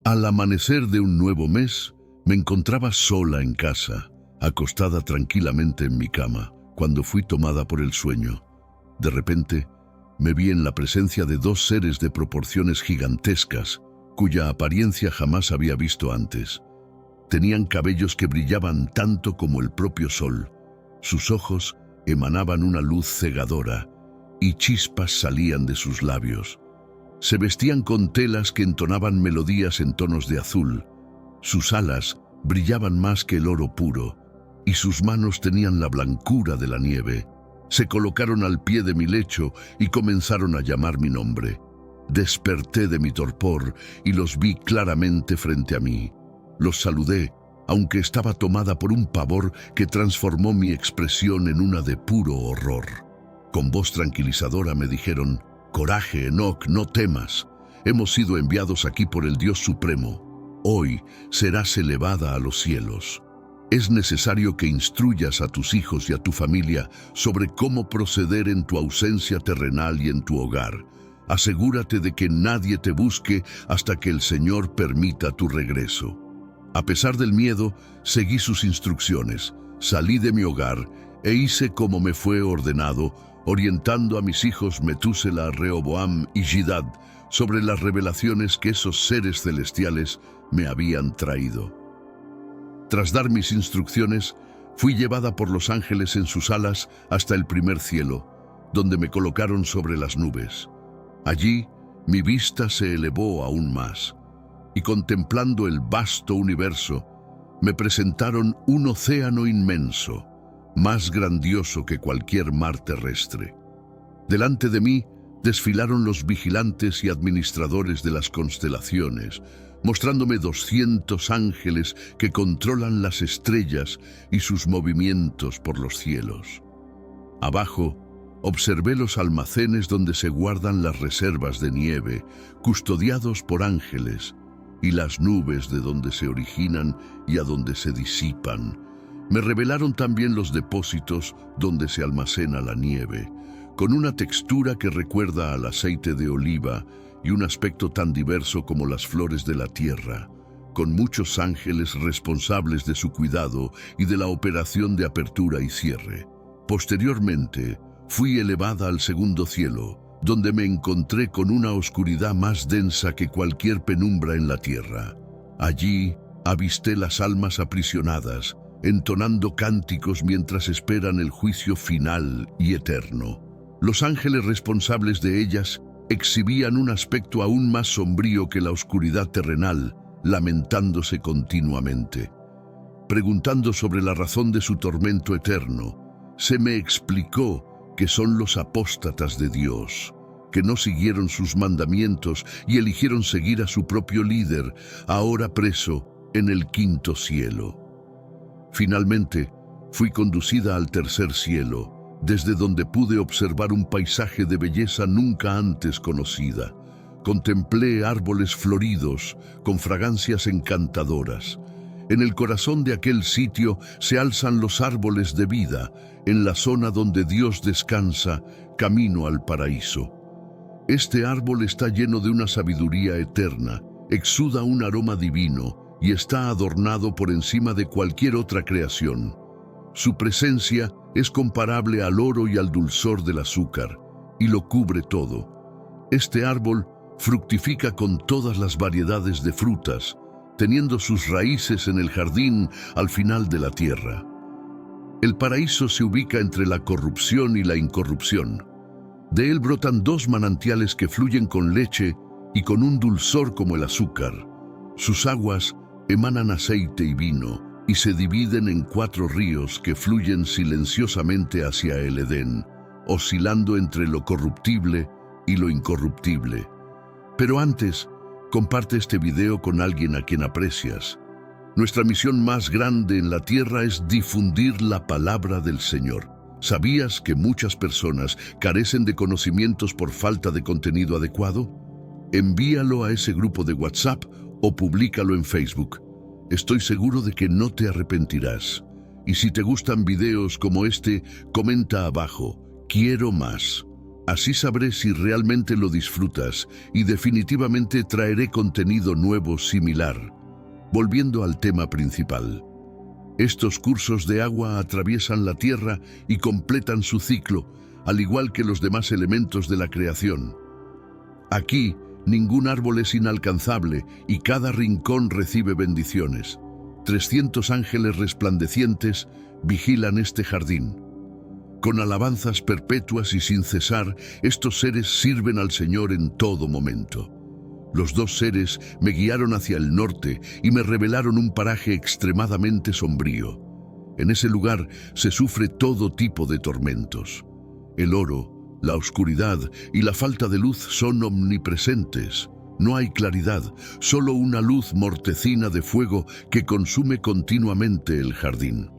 Al amanecer de un nuevo mes, me encontraba sola en casa, acostada tranquilamente en mi cama, cuando fui tomada por el sueño. De repente, me vi en la presencia de dos seres de proporciones gigantescas, cuya apariencia jamás había visto antes. Tenían cabellos que brillaban tanto como el propio sol. Sus ojos emanaban una luz cegadora y chispas salían de sus labios. Se vestían con telas que entonaban melodías en tonos de azul. Sus alas brillaban más que el oro puro y sus manos tenían la blancura de la nieve. Se colocaron al pie de mi lecho y comenzaron a llamar mi nombre. Desperté de mi torpor y los vi claramente frente a mí. Los saludé, aunque estaba tomada por un pavor que transformó mi expresión en una de puro horror. Con voz tranquilizadora me dijeron: «Coraje, Enoch, no temas. Hemos sido enviados aquí por el Dios Supremo. Hoy serás elevada a los cielos. Es necesario que instruyas a tus hijos y a tu familia sobre cómo proceder en tu ausencia terrenal y en tu hogar. Asegúrate de que nadie te busque hasta que el Señor permita tu regreso». A pesar del miedo, seguí sus instrucciones, salí de mi hogar e hice como me fue ordenado, orientando a mis hijos Metúsela, Rehoboam y Gidad sobre las revelaciones que esos seres celestiales me habían traído. Tras dar mis instrucciones, fui llevada por los ángeles en sus alas hasta el primer cielo, donde me colocaron sobre las nubes. Allí, mi vista se elevó aún más, y contemplando el vasto universo, me presentaron un océano inmenso, más grandioso que cualquier mar terrestre. Delante de mí desfilaron los vigilantes y administradores de las constelaciones, mostrándome 200 ángeles que controlan las estrellas y sus movimientos por los cielos. Abajo, observé los almacenes donde se guardan las reservas de nieve, custodiados por ángeles, y las nubes de donde se originan y a donde se disipan. Me revelaron también los depósitos donde se almacena la nieve, con una textura que recuerda al aceite de oliva y un aspecto tan diverso como las flores de la tierra, con muchos ángeles responsables de su cuidado y de la operación de apertura y cierre. Posteriormente, fui elevada al segundo cielo, donde me encontré con una oscuridad más densa que cualquier penumbra en la tierra. Allí avisté las almas aprisionadas, entonando cánticos mientras esperan el juicio final y eterno. Los ángeles responsables de ellas exhibían un aspecto aún más sombrío que la oscuridad terrenal, lamentándose continuamente. Preguntando sobre la razón de su tormento eterno, se me explicó que son los apóstatas de Dios, que no siguieron sus mandamientos y eligieron seguir a su propio líder, ahora preso en el quinto cielo. Finalmente, fui conducida al tercer cielo, desde donde pude observar un paisaje de belleza nunca antes conocida. Contemplé árboles floridos, con fragancias encantadoras. En el corazón de aquel sitio se alzan los árboles de vida, en la zona donde Dios descansa, camino al paraíso. Este árbol está lleno de una sabiduría eterna, exuda un aroma divino y está adornado por encima de cualquier otra creación. Su presencia es comparable al oro y al dulzor del azúcar, y lo cubre todo. Este árbol fructifica con todas las variedades de frutas, teniendo sus raíces en el jardín al final de la tierra. El paraíso se ubica entre la corrupción y la incorrupción. De él brotan dos manantiales que fluyen con leche y con un dulzor como el azúcar. Sus aguas emanan aceite y vino y se dividen en 4 ríos que fluyen silenciosamente hacia el Edén, oscilando entre lo corruptible y lo incorruptible. Pero antes, comparte este video con alguien a quien aprecias. Nuestra misión más grande en la tierra es difundir la palabra del Señor. ¿Sabías que muchas personas carecen de conocimientos por falta de contenido adecuado? Envíalo a ese grupo de WhatsApp o públicalo en Facebook. Estoy seguro de que no te arrepentirás. Y si te gustan videos como este, comenta abajo: quiero más. Así sabré si realmente lo disfrutas y definitivamente traeré contenido nuevo similar. Volviendo al tema principal. Estos cursos de agua atraviesan la tierra y completan su ciclo, al igual que los demás elementos de la creación. Aquí, ningún árbol es inalcanzable y cada rincón recibe bendiciones. 300 ángeles resplandecientes vigilan este jardín. Con alabanzas perpetuas y sin cesar, estos seres sirven al Señor en todo momento. Los dos seres me guiaron hacia el norte y me revelaron un paraje extremadamente sombrío. En ese lugar se sufre todo tipo de tormentos. El oro, la oscuridad y la falta de luz son omnipresentes. No hay claridad, solo una luz mortecina de fuego que consume continuamente el jardín.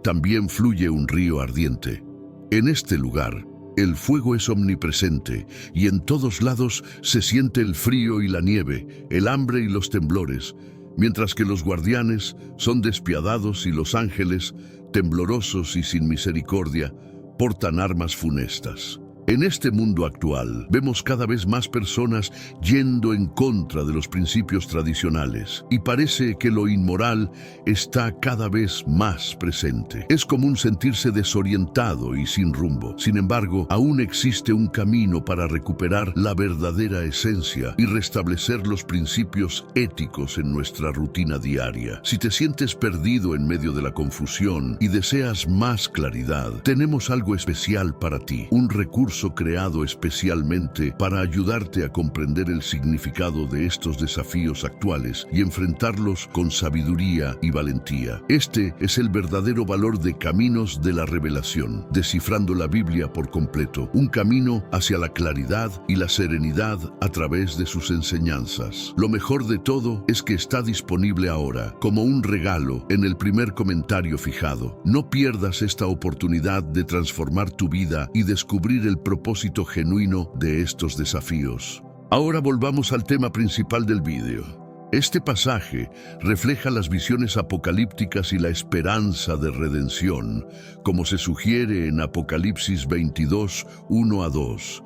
También fluye un río ardiente. En este lugar, el fuego es omnipresente y en todos lados se siente el frío y la nieve, el hambre y los temblores, mientras que los guardianes son despiadados y los ángeles, temblorosos y sin misericordia, portan armas funestas. En este mundo actual, vemos cada vez más personas yendo en contra de los principios tradicionales y parece que lo inmoral está cada vez más presente. Es común sentirse desorientado y sin rumbo. Sin embargo, aún existe un camino para recuperar la verdadera esencia y restablecer los principios éticos en nuestra rutina diaria. Si te sientes perdido en medio de la confusión y deseas más claridad, tenemos algo especial para ti, un recurso creado especialmente para ayudarte a comprender el significado de estos desafíos actuales y enfrentarlos con sabiduría y valentía. Este es el verdadero valor de Caminos de la Revelación, descifrando la Biblia por completo, un camino hacia la claridad y la serenidad a través de sus enseñanzas. Lo mejor de todo es que está disponible ahora, como un regalo, en el primer comentario fijado. No pierdas esta oportunidad de transformar tu vida y descubrir el propósito genuino de estos desafíos. Ahora volvamos al tema principal del vídeo. Este pasaje refleja las visiones apocalípticas y la esperanza de redención, como se sugiere en Apocalipsis 22, 1 a 2,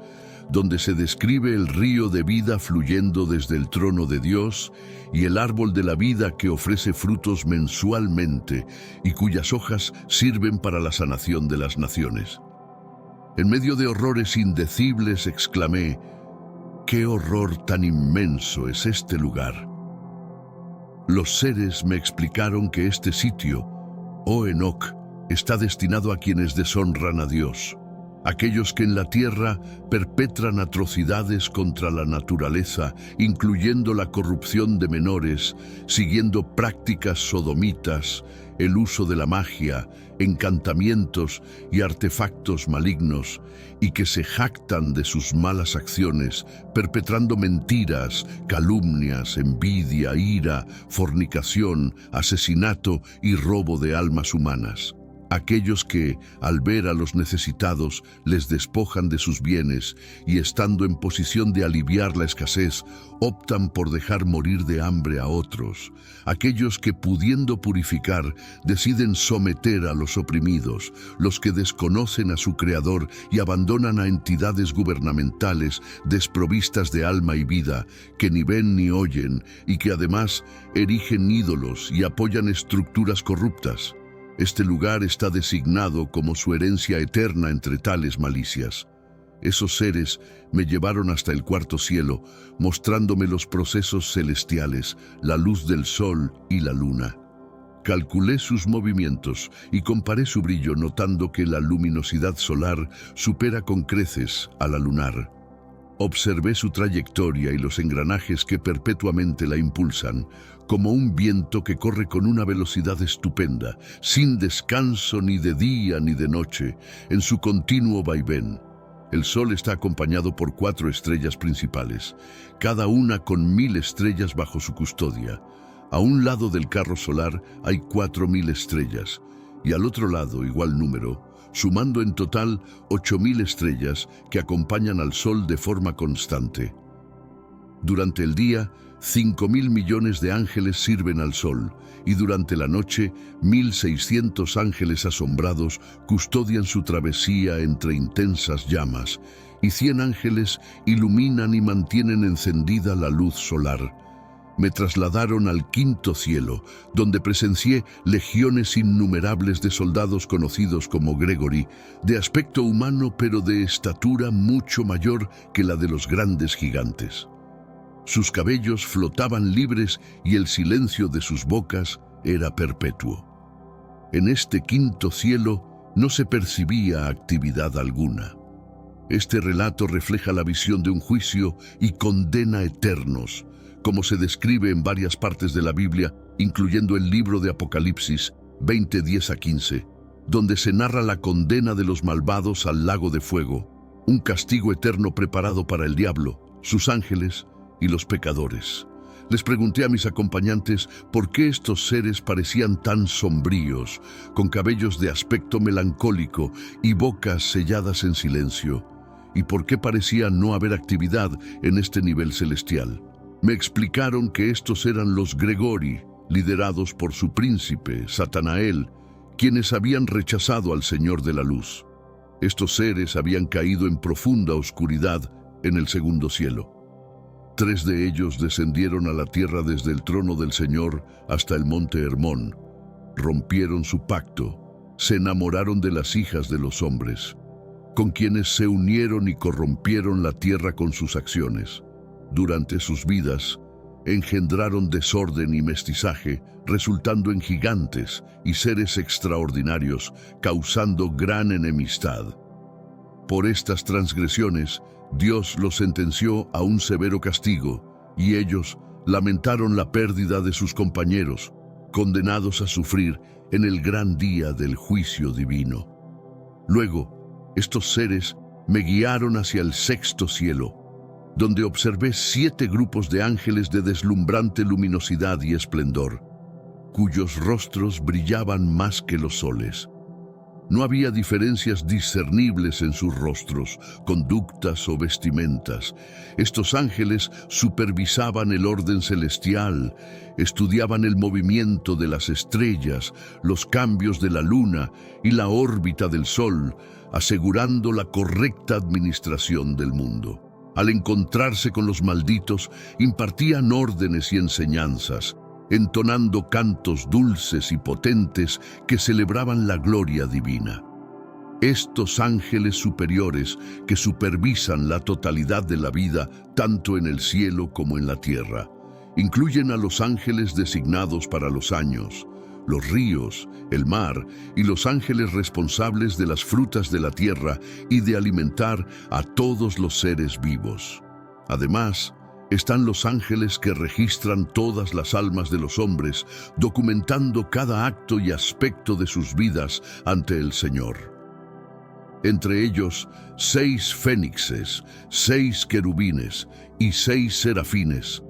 donde se describe el río de vida fluyendo desde el trono de Dios y el árbol de la vida que ofrece frutos mensualmente y cuyas hojas sirven para la sanación de las naciones. En medio de horrores indecibles exclamé: ¡qué horror tan inmenso es este lugar! Los seres me explicaron que este sitio, oh Enoc, está destinado a quienes deshonran a Dios, aquellos que en la tierra perpetran atrocidades contra la naturaleza, incluyendo la corrupción de menores, siguiendo prácticas sodomitas, el uso de la magia, encantamientos y artefactos malignos, y que se jactan de sus malas acciones, perpetrando mentiras, calumnias, envidia, ira, fornicación, asesinato y robo de almas humanas. Aquellos que, al ver a los necesitados, les despojan de sus bienes y, estando en posición de aliviar la escasez, optan por dejar morir de hambre a otros. Aquellos que, pudiendo purificar, deciden someter a los oprimidos, los que desconocen a su Creador y abandonan a entidades gubernamentales desprovistas de alma y vida, que ni ven ni oyen y que además erigen ídolos y apoyan estructuras corruptas. Este lugar está designado como su herencia eterna entre tales malicias. Esos seres me llevaron hasta el cuarto cielo, mostrándome los procesos celestiales, la luz del sol y la luna. Calculé sus movimientos y comparé su brillo, notando que la luminosidad solar supera con creces a la lunar. Observé su trayectoria y los engranajes que perpetuamente la impulsan, como un viento que corre con una velocidad estupenda, sin descanso ni de día ni de noche, en su continuo vaivén. El Sol está acompañado por 4 estrellas principales, cada una con 1000 estrellas bajo su custodia. A un lado del carro solar hay 4000 estrellas, y al otro lado igual número, sumando en total 8000 estrellas que acompañan al Sol de forma constante. Durante el día, 5000 millones de ángeles sirven al Sol, y durante la noche, 1600 ángeles asombrados custodian su travesía entre intensas llamas, y 100 ángeles iluminan y mantienen encendida la luz solar. Me trasladaron al quinto cielo, donde presencié legiones innumerables de soldados conocidos como Gregory, de aspecto humano pero de estatura mucho mayor que la de los grandes gigantes. Sus cabellos flotaban libres y el silencio de sus bocas era perpetuo. En este quinto cielo no se percibía actividad alguna. Este relato refleja la visión de un juicio y condena eternos, como se describe en varias partes de la Biblia, incluyendo el libro de Apocalipsis 20:10-15, donde se narra la condena de los malvados al lago de fuego, un castigo eterno preparado para el diablo, sus ángeles y los pecadores. Les pregunté a mis acompañantes por qué estos seres parecían tan sombríos, con cabellos de aspecto melancólico y bocas selladas en silencio, y por qué parecía no haber actividad en este nivel celestial. Me explicaron que estos eran los Gregory, liderados por su príncipe, Satanael, quienes habían rechazado al Señor de la Luz. Estos seres habían caído en profunda oscuridad en el segundo cielo. 3 de ellos descendieron a la tierra desde el trono del Señor hasta el monte Hermón. Rompieron su pacto, se enamoraron de las hijas de los hombres, con quienes se unieron y corrompieron la tierra con sus acciones. Durante sus vidas, engendraron desorden y mestizaje, resultando en gigantes y seres extraordinarios, causando gran enemistad. Por estas transgresiones, Dios los sentenció a un severo castigo, y ellos lamentaron la pérdida de sus compañeros, condenados a sufrir en el gran día del juicio divino. Luego, estos seres me guiaron hacia el sexto cielo, donde observé 7 grupos de ángeles de deslumbrante luminosidad y esplendor, cuyos rostros brillaban más que los soles. No había diferencias discernibles en sus rostros, conductas o vestimentas. Estos ángeles supervisaban el orden celestial, estudiaban el movimiento de las estrellas, los cambios de la luna y la órbita del sol, asegurando la correcta administración del mundo. Al encontrarse con los malditos, impartían órdenes y enseñanzas, entonando cantos dulces y potentes que celebraban la gloria divina. Estos ángeles superiores que supervisan la totalidad de la vida, tanto en el cielo como en la tierra, incluyen a los ángeles designados para los años, los ríos, el mar y los ángeles responsables de las frutas de la tierra y de alimentar a todos los seres vivos. Además, están los ángeles que registran todas las almas de los hombres, documentando cada acto y aspecto de sus vidas ante el Señor. Entre ellos, 6 fénixes, 6 querubines y 6 serafines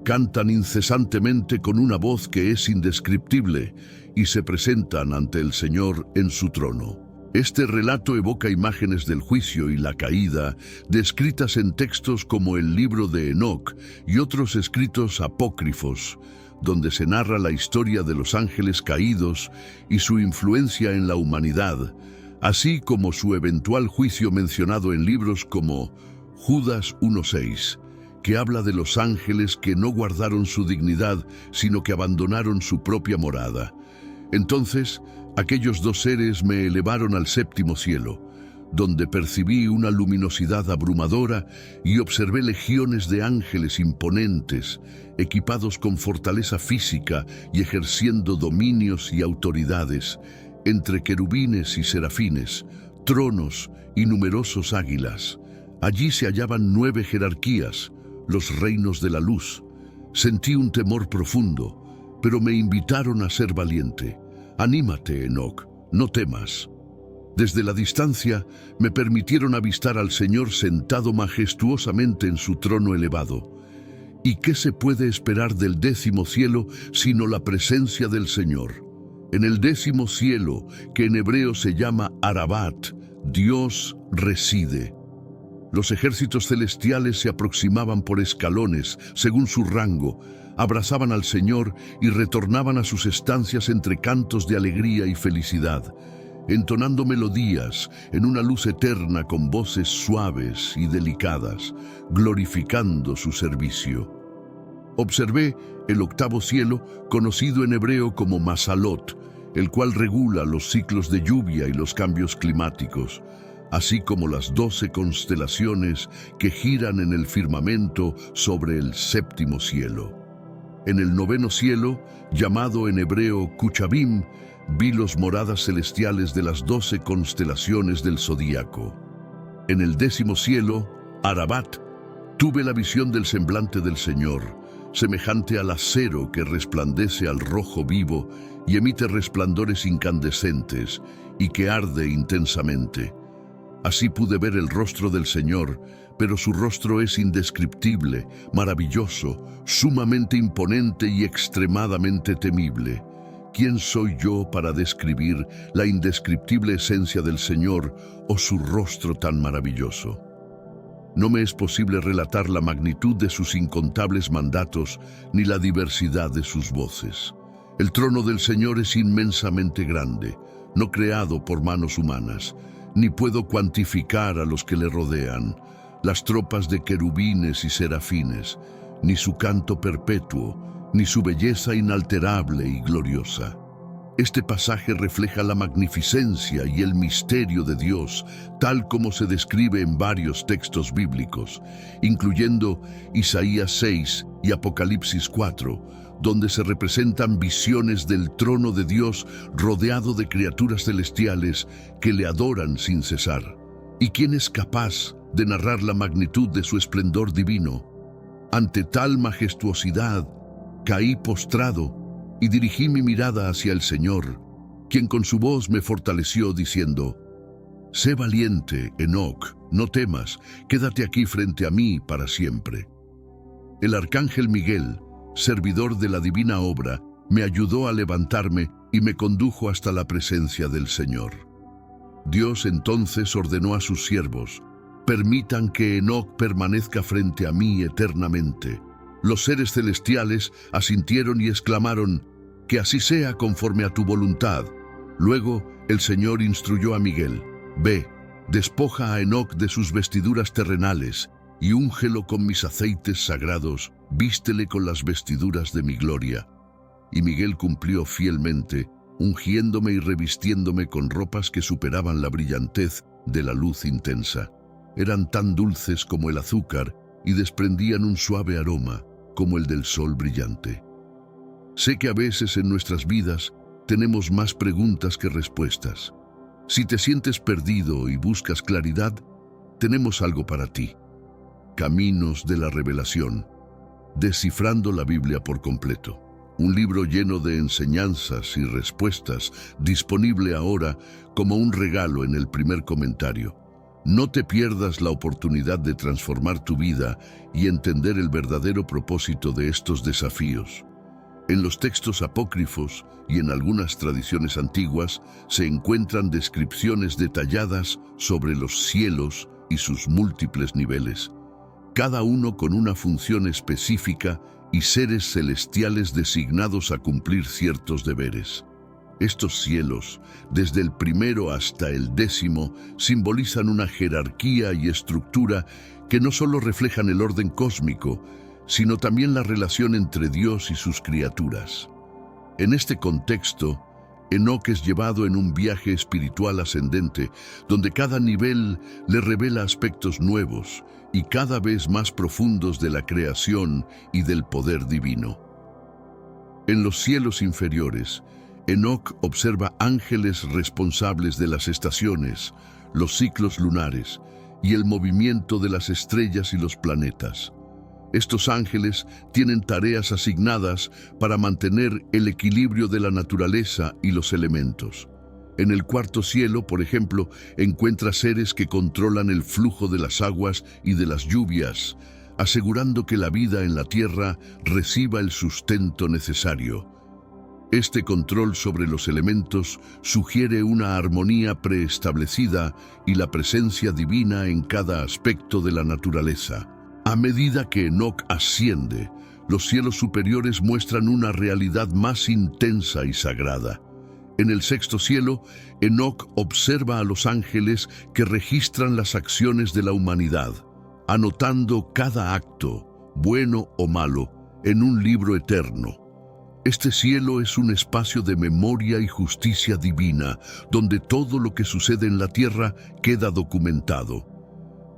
cantan incesantemente con una voz que es indescriptible y se presentan ante el Señor en su trono. Este relato evoca imágenes del juicio y la caída, descritas en textos como el libro de Enoc y otros escritos apócrifos, donde se narra la historia de los ángeles caídos y su influencia en la humanidad, así como su eventual juicio mencionado en libros como Judas 1:6, que habla de los ángeles que no guardaron su dignidad, sino que abandonaron su propia morada. Entonces, aquellos 2 seres me elevaron al séptimo cielo, donde percibí una luminosidad abrumadora y observé legiones de ángeles imponentes, equipados con fortaleza física y ejerciendo dominios y autoridades, entre querubines y serafines, tronos y numerosos águilas. Allí se hallaban 9 jerarquías, los reinos de la luz. Sentí un temor profundo, pero me invitaron a ser valiente. Anímate, Enoc, no temas. Desde la distancia me permitieron avistar al Señor sentado majestuosamente en su trono elevado. ¿Y qué se puede esperar del 10º cielo sino la presencia del Señor? En el 10º cielo, que en hebreo se llama Arabat, Dios reside. Los ejércitos celestiales se aproximaban por escalones, según su rango, abrazaban al Señor y retornaban a sus estancias entre cantos de alegría y felicidad. entonando melodías en una luz eterna con voces suaves y delicadas, glorificando su servicio. Observé el octavo cielo, conocido en hebreo como Masalot, el cual regula los ciclos de lluvia y los cambios climáticos, así como las 12 constelaciones que giran en el firmamento sobre el séptimo cielo. En el noveno cielo, llamado en hebreo Kuchabim, vi los moradas celestiales de las 12 constelaciones del zodíaco. En el décimo cielo, Arabat, tuve la visión del semblante del Señor, semejante al acero que resplandece al rojo vivo y emite resplandores incandescentes y que arde intensamente. Así pude ver el rostro del Señor, pero su rostro es indescriptible, maravilloso, sumamente imponente y extremadamente temible. ¿Quién soy yo para describir la indescriptible esencia del Señor o su rostro tan maravilloso? No me es posible relatar la magnitud de sus incontables mandatos ni la diversidad de sus voces. El trono del Señor es inmensamente grande, no creado por manos humanas, ni puedo cuantificar a los que le rodean, las tropas de querubines y serafines, ni su canto perpetuo, ni su belleza inalterable y gloriosa. Este pasaje refleja la magnificencia y el misterio de Dios, tal como se describe en varios textos bíblicos, incluyendo Isaías 6 y Apocalipsis 4, donde se representan visiones del trono de Dios rodeado de criaturas celestiales que le adoran sin cesar. ¿Y quién es capaz de narrar la magnitud de su esplendor divino? Ante tal majestuosidad, caí postrado y dirigí mi mirada hacia el Señor, quien con su voz me fortaleció diciendo: «Sé valiente, Enoc, no temas, quédate aquí frente a mí para siempre». El arcángel Miguel, servidor de la divina obra, me ayudó a levantarme y me condujo hasta la presencia del Señor. Dios entonces ordenó a sus siervos: «Permitan que Enoc permanezca frente a mí eternamente». Los seres celestiales asintieron y exclamaron: «Que así sea conforme a tu voluntad». Luego el Señor instruyó a Miguel: «Ve, despoja a Enoc de sus vestiduras terrenales y úngelo con mis aceites sagrados, vístele con las vestiduras de mi gloria». Y Miguel cumplió fielmente, ungiéndome y revistiéndome con ropas que superaban la brillantez de la luz intensa. Eran tan dulces como el azúcar y desprendían un suave aroma, como el del sol brillante. Sé que a veces en nuestras vidas tenemos más preguntas que respuestas. Si te sientes perdido y buscas claridad, tenemos algo para ti. Caminos de la Revelación, descifrando la Biblia por completo. Un libro lleno de enseñanzas y respuestas, disponible ahora como un regalo en el primer comentario. No te pierdas la oportunidad de transformar tu vida y entender el verdadero propósito de estos desafíos. En los textos apócrifos y en algunas tradiciones antiguas se encuentran descripciones detalladas sobre los cielos y sus múltiples niveles, cada uno con una función específica y seres celestiales designados a cumplir ciertos deberes. Estos cielos, desde el primero hasta el 10º, simbolizan una jerarquía y estructura que no solo reflejan el orden cósmico, sino también la relación entre Dios y sus criaturas. En este contexto, Enoc es llevado en un viaje espiritual ascendente, donde cada nivel le revela aspectos nuevos y cada vez más profundos de la creación y del poder divino. En los cielos inferiores, Enoc observa ángeles responsables de las estaciones, los ciclos lunares y el movimiento de las estrellas y los planetas. Estos ángeles tienen tareas asignadas para mantener el equilibrio de la naturaleza y los elementos. En el cuarto cielo, por ejemplo, encuentra seres que controlan el flujo de las aguas y de las lluvias, asegurando que la vida en la tierra reciba el sustento necesario. Este control sobre los elementos sugiere una armonía preestablecida y la presencia divina en cada aspecto de la naturaleza. A medida que Enoc asciende, los cielos superiores muestran una realidad más intensa y sagrada. En el sexto cielo, Enoc observa a los ángeles que registran las acciones de la humanidad, anotando cada acto, bueno o malo, en un libro eterno. Este cielo es un espacio de memoria y justicia divina, donde todo lo que sucede en la tierra queda documentado.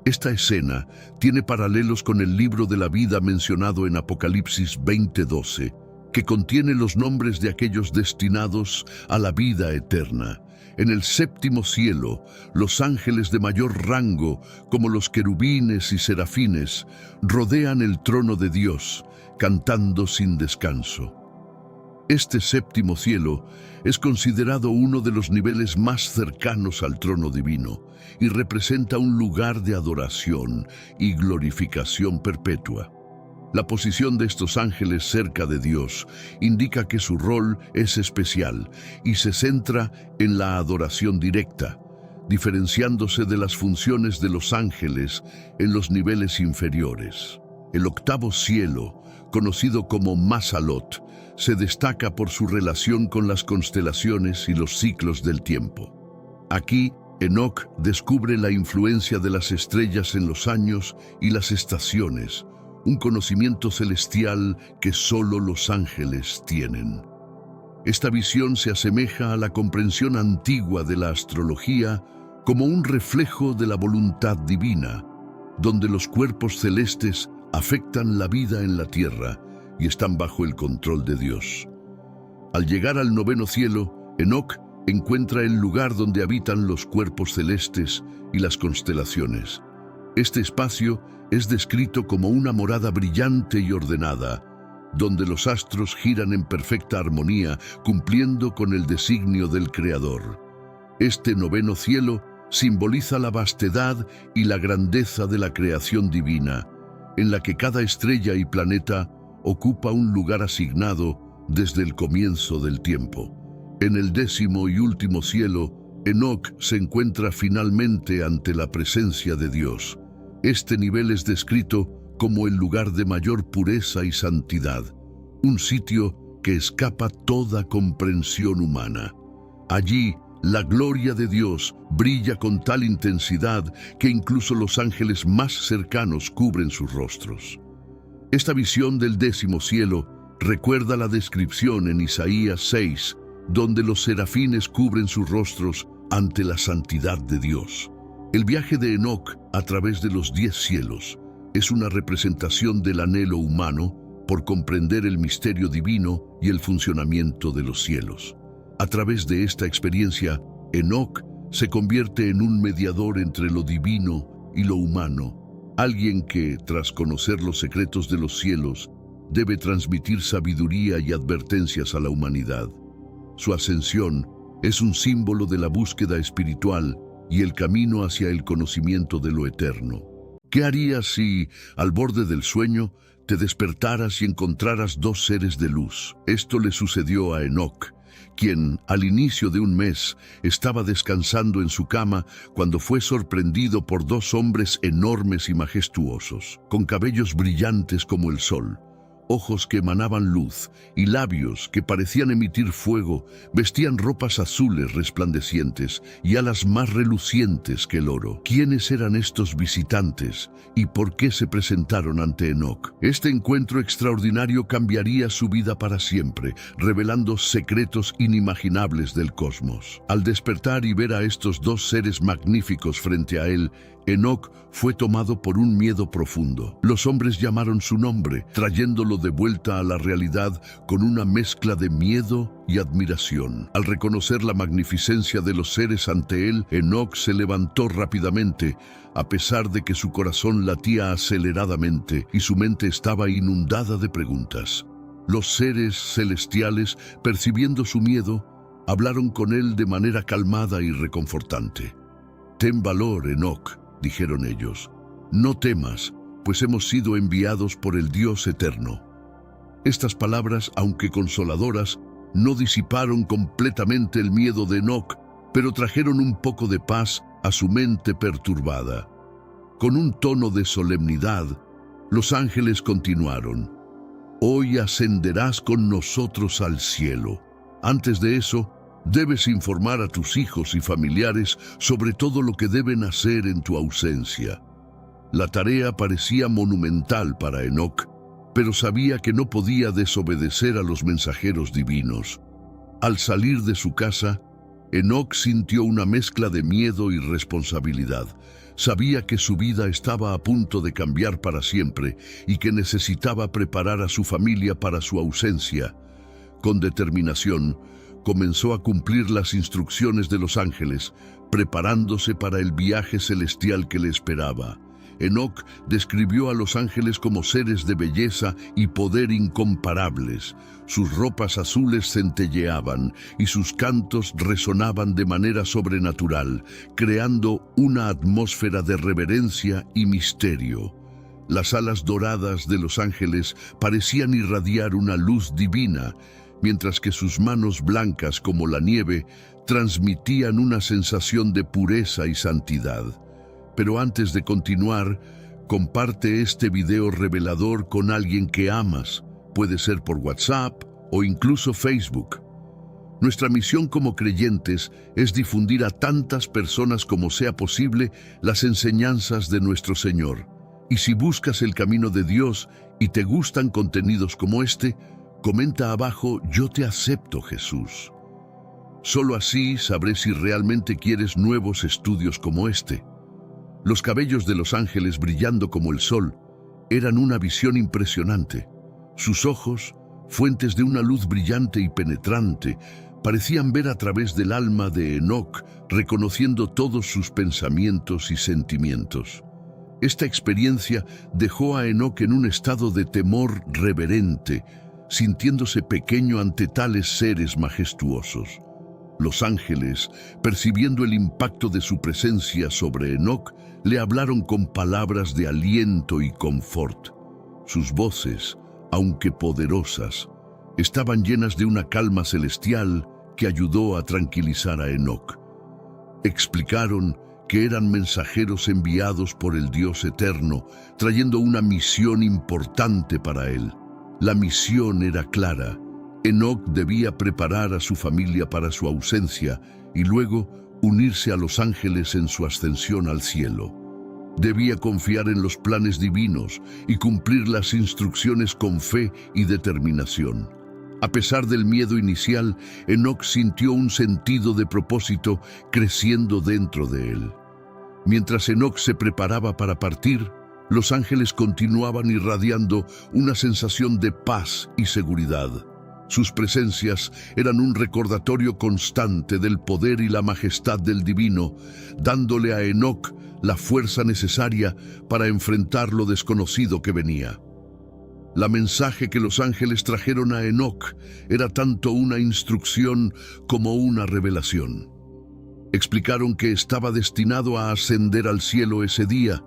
Esta escena tiene paralelos con el libro de la vida mencionado en Apocalipsis 20:12, que contiene los nombres de aquellos destinados a la vida eterna. En el séptimo cielo, los ángeles de mayor rango, como los querubines y serafines, rodean el trono de Dios, cantando sin descanso. Este séptimo cielo es considerado uno de los niveles más cercanos al trono divino y representa un lugar de adoración y glorificación perpetua. La posición de estos ángeles cerca de Dios indica que su rol es especial y se centra en la adoración directa, diferenciándose de las funciones de los ángeles en los niveles inferiores. El octavo cielo, conocido como Mazalot, se destaca por su relación con las constelaciones y los ciclos del tiempo. Aquí, Enoc descubre la influencia de las estrellas en los años y las estaciones, un conocimiento celestial que solo los ángeles tienen. Esta visión se asemeja a la comprensión antigua de la astrología como un reflejo de la voluntad divina, donde los cuerpos celestes afectan la vida en la tierra y están bajo el control de Dios. Al llegar al noveno cielo, Enoc encuentra el lugar donde habitan los cuerpos celestes y las constelaciones. Este espacio es descrito como una morada brillante y ordenada, donde los astros giran en perfecta armonía, cumpliendo con el designio del Creador. Este noveno cielo simboliza la vastedad y la grandeza de la creación divina, en la que cada estrella y planeta ocupa un lugar asignado desde el comienzo del tiempo. En el décimo y último cielo, Enoc se encuentra finalmente ante la presencia de Dios. Este nivel es descrito como el lugar de mayor pureza y santidad, un sitio que escapa toda comprensión humana. Allí, la gloria de Dios brilla con tal intensidad que incluso los ángeles más cercanos cubren sus rostros. Esta visión del décimo cielo recuerda la descripción en Isaías 6, donde los serafines cubren sus rostros ante la santidad de Dios. El viaje de Enoc a través de los 10 cielos es una representación del anhelo humano por comprender el misterio divino y el funcionamiento de los cielos. A través de esta experiencia, Enoc se convierte en un mediador entre lo divino y lo humano, alguien que, tras conocer los secretos de los cielos, debe transmitir sabiduría y advertencias a la humanidad. Su ascensión es un símbolo de la búsqueda espiritual y el camino hacia el conocimiento de lo eterno. ¿Qué harías si, al borde del sueño, te despertaras y encontraras 2 seres de luz? Esto le sucedió a Enoc, quien, al inicio de un mes, estaba descansando en su cama cuando fue sorprendido por 2 hombres enormes y majestuosos, con cabellos brillantes como el sol, ojos que emanaban luz y labios que parecían emitir fuego. Vestían ropas azules resplandecientes y alas más relucientes que el oro. ¿Quiénes eran estos visitantes y por qué se presentaron ante Enoc? Este encuentro extraordinario cambiaría su vida para siempre, revelando secretos inimaginables del cosmos. Al despertar y ver a estos 2 seres magníficos frente a él, Enoc fue tomado por un miedo profundo. Los hombres llamaron su nombre, trayéndolo de vuelta a la realidad con una mezcla de miedo y admiración. Al reconocer la magnificencia de los seres ante él, Enoc se levantó rápidamente, a pesar de que su corazón latía aceleradamente y su mente estaba inundada de preguntas. Los seres celestiales, percibiendo su miedo, hablaron con él de manera calmada y reconfortante. «Ten valor, Enoc», dijeron ellos. «No temas, pues hemos sido enviados por el Dios eterno». Estas palabras, aunque consoladoras, no disiparon completamente el miedo de Enoc, pero trajeron un poco de paz a su mente perturbada. Con un tono de solemnidad, los ángeles continuaron: «Hoy ascenderás con nosotros al cielo». Antes de eso, Debes informar a tus hijos y familiares sobre todo lo que deben hacer en tu ausencia. La tarea parecía monumental para Enoc, pero sabía que no podía desobedecer a los mensajeros divinos. Al salir de su casa, Enoc sintió una mezcla de miedo y responsabilidad. Sabía que su vida estaba a punto de cambiar para siempre y que necesitaba preparar a su familia para su ausencia. Con determinación, comenzó a cumplir las instrucciones de los ángeles, preparándose para el viaje celestial que le esperaba. Enoc describió a los ángeles como seres de belleza y poder incomparables. Sus ropas azules centelleaban y sus cantos resonaban de manera sobrenatural, creando una atmósfera de reverencia y misterio. Las alas doradas de los ángeles parecían irradiar una luz divina, mientras que sus manos blancas como la nieve transmitían una sensación de pureza y santidad. Pero antes de continuar, comparte este video revelador con alguien que amas. Puede ser por WhatsApp o incluso Facebook. Nuestra misión como creyentes es difundir a tantas personas como sea posible las enseñanzas de nuestro Señor. Y si buscas el camino de Dios y te gustan contenidos como este, comenta abajo: yo te acepto, Jesús. Solo así sabré si realmente quieres nuevos estudios como este. Los cabellos de los ángeles brillando como el sol eran una visión impresionante. Sus ojos, fuentes de una luz brillante y penetrante, parecían ver a través del alma de Enoc, reconociendo todos sus pensamientos y sentimientos. Esta experiencia dejó a Enoc en un estado de temor reverente, sintiéndose pequeño ante tales seres majestuosos. Los ángeles, percibiendo el impacto de su presencia sobre Enoc, le hablaron con palabras de aliento y confort. Sus voces, aunque poderosas, estaban llenas de una calma celestial que ayudó a tranquilizar a Enoc. Explicaron que eran mensajeros enviados por el Dios eterno, trayendo una misión importante para él. La misión era clara. Enoc debía preparar a su familia para su ausencia y luego unirse a los ángeles en su ascensión al cielo. Debía confiar en los planes divinos y cumplir las instrucciones con fe y determinación. A pesar del miedo inicial, Enoc sintió un sentido de propósito creciendo dentro de él. Mientras Enoc se preparaba para partir, los ángeles continuaban irradiando una sensación de paz y seguridad. Sus presencias eran un recordatorio constante del poder y la majestad del divino, dándole a Enoc la fuerza necesaria para enfrentar lo desconocido que venía. La mensaje que los ángeles trajeron a Enoc era tanto una instrucción como una revelación. Explicaron que estaba destinado a ascender al cielo ese día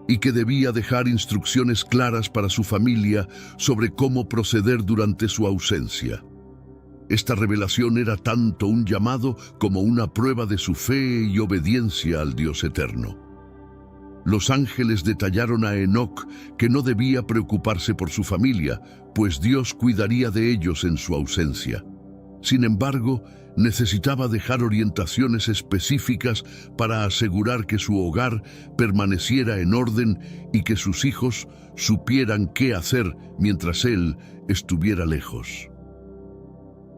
y que debía dejar instrucciones claras para su familia sobre cómo proceder durante su ausencia. Esta revelación era tanto un llamado como una prueba de su fe y obediencia al Dios eterno. Los ángeles detallaron a Enoc que no debía preocuparse por su familia, pues Dios cuidaría de ellos en su ausencia. Sin embargo, necesitaba dejar orientaciones específicas para asegurar que su hogar permaneciera en orden y que sus hijos supieran qué hacer mientras él estuviera lejos.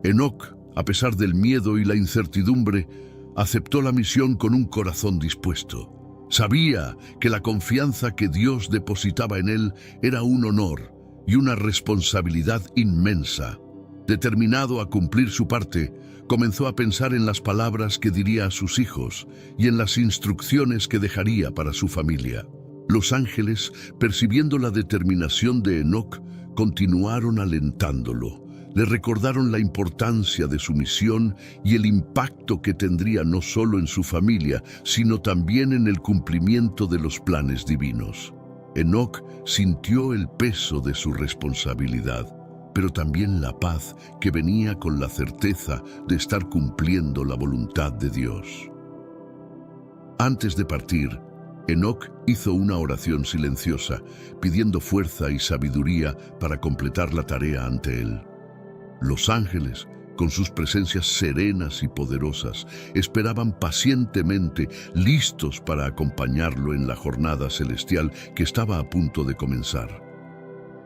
Enoc, a pesar del miedo y la incertidumbre, aceptó la misión con un corazón dispuesto. Sabía que la confianza que Dios depositaba en él era un honor y una responsabilidad inmensa. Determinado a cumplir su parte, comenzó a pensar en las palabras que diría a sus hijos y en las instrucciones que dejaría para su familia. Los ángeles, percibiendo la determinación de Enoc, continuaron alentándolo. Le recordaron la importancia de su misión y el impacto que tendría no solo en su familia, sino también en el cumplimiento de los planes divinos. Enoc sintió el peso de su responsabilidad, pero también la paz que venía con la certeza de estar cumpliendo la voluntad de Dios. Antes de partir, Enoc hizo una oración silenciosa, pidiendo fuerza y sabiduría para completar la tarea ante él. Los ángeles, con sus presencias serenas y poderosas, esperaban pacientemente, listos para acompañarlo en la jornada celestial que estaba a punto de comenzar.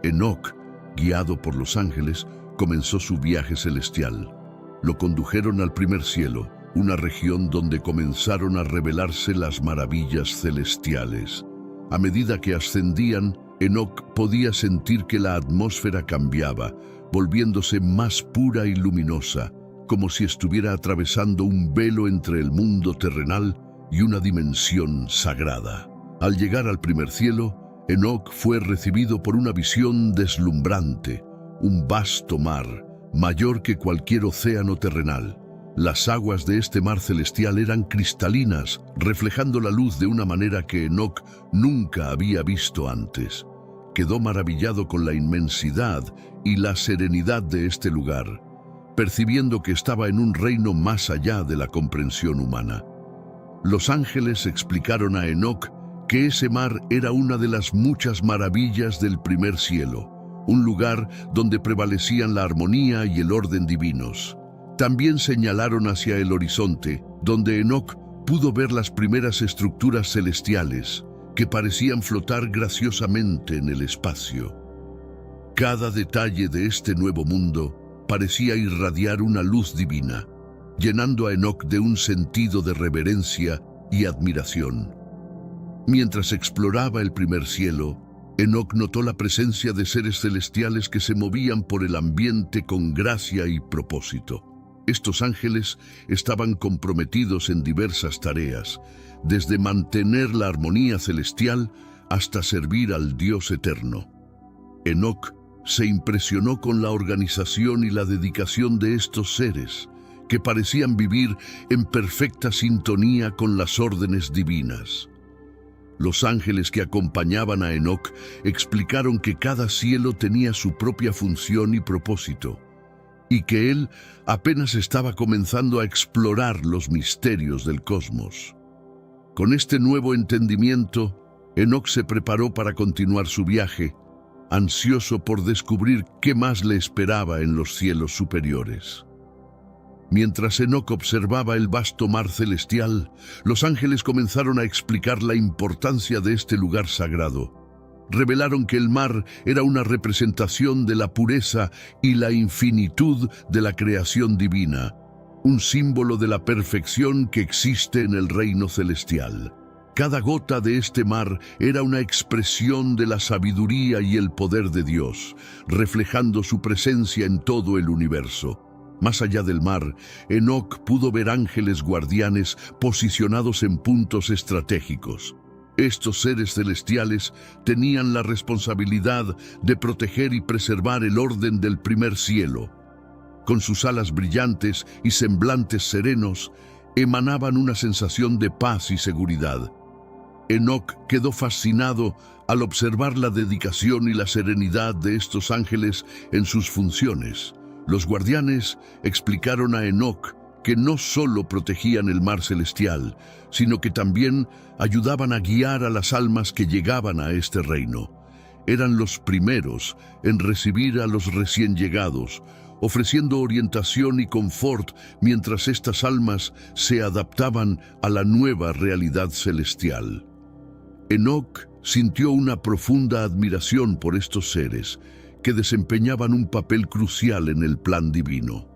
Enoc, guiado por los ángeles, comenzó su viaje celestial. Lo condujeron al primer cielo, una región donde comenzaron a revelarse las maravillas celestiales. A medida que ascendían, Enoc podía sentir que la atmósfera cambiaba, volviéndose más pura y luminosa, como si estuviera atravesando un velo entre el mundo terrenal y una dimensión sagrada. Al llegar al primer cielo, Enoc fue recibido por una visión deslumbrante, un vasto mar, mayor que cualquier océano terrenal. Las aguas de este mar celestial eran cristalinas, reflejando la luz de una manera que Enoc nunca había visto antes. Quedó maravillado con la inmensidad y la serenidad de este lugar, percibiendo que estaba en un reino más allá de la comprensión humana. Los ángeles explicaron a Enoc que ese mar era una de las muchas maravillas del primer cielo, un lugar donde prevalecían la armonía y el orden divinos. También señalaron hacia el horizonte, donde Enoc pudo ver las primeras estructuras celestiales, que parecían flotar graciosamente en el espacio. Cada detalle de este nuevo mundo parecía irradiar una luz divina, llenando a Enoc de un sentido de reverencia y admiración. Mientras exploraba el primer cielo, Enoc notó la presencia de seres celestiales que se movían por el ambiente con gracia y propósito. Estos ángeles estaban comprometidos en diversas tareas, desde mantener la armonía celestial hasta servir al Dios eterno. Enoc se impresionó con la organización y la dedicación de estos seres, que parecían vivir en perfecta sintonía con las órdenes divinas. Los ángeles que acompañaban a Enoc explicaron que cada cielo tenía su propia función y propósito, y que él apenas estaba comenzando a explorar los misterios del cosmos. Con este nuevo entendimiento, Enoc se preparó para continuar su viaje, ansioso por descubrir qué más le esperaba en los cielos superiores. Mientras Enoc observaba el vasto mar celestial, los ángeles comenzaron a explicar la importancia de este lugar sagrado. Revelaron que el mar era una representación de la pureza y la infinitud de la creación divina, un símbolo de la perfección que existe en el reino celestial. Cada gota de este mar era una expresión de la sabiduría y el poder de Dios, reflejando su presencia en todo el universo. Más allá del mar, Enoc pudo ver ángeles guardianes posicionados en puntos estratégicos. Estos seres celestiales tenían la responsabilidad de proteger y preservar el orden del primer cielo. Con sus alas brillantes y semblantes serenos, emanaban una sensación de paz y seguridad. Enoc quedó fascinado al observar la dedicación y la serenidad de estos ángeles en sus funciones. Los guardianes explicaron a Enoc que no solo protegían el mar celestial, sino que también ayudaban a guiar a las almas que llegaban a este reino. Eran los primeros en recibir a los recién llegados, ofreciendo orientación y confort mientras estas almas se adaptaban a la nueva realidad celestial. Enoc sintió una profunda admiración por estos seres, que desempeñaban un papel crucial en el plan divino.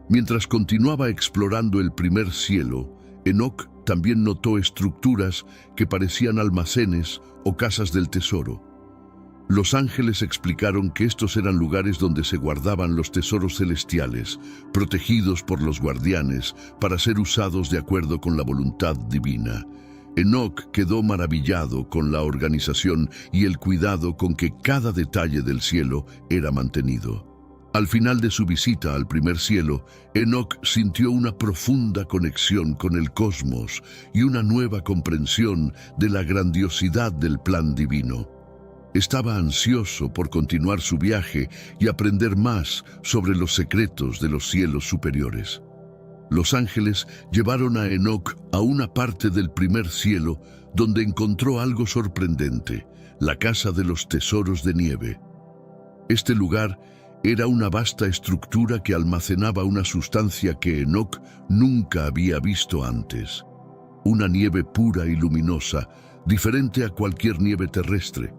Mientras continuaba explorando el primer cielo, Enoc también notó estructuras que parecían almacenes o casas del tesoro. Los ángeles explicaron que estos eran lugares donde se guardaban los tesoros celestiales, protegidos por los guardianes para ser usados de acuerdo con la voluntad divina. Enoc quedó maravillado con la organización y el cuidado con que cada detalle del cielo era mantenido. Al final de su visita al primer cielo, Enoc sintió una profunda conexión con el cosmos y una nueva comprensión de la grandiosidad del plan divino. Estaba ansioso por continuar su viaje y aprender más sobre los secretos de los cielos superiores. Los ángeles llevaron a Enoc a una parte del primer cielo donde encontró algo sorprendente, la casa de los tesoros de nieve. Este lugar Era una vasta estructura que almacenaba una sustancia que Enoc nunca había visto antes. Una nieve pura y luminosa, diferente a cualquier nieve terrestre.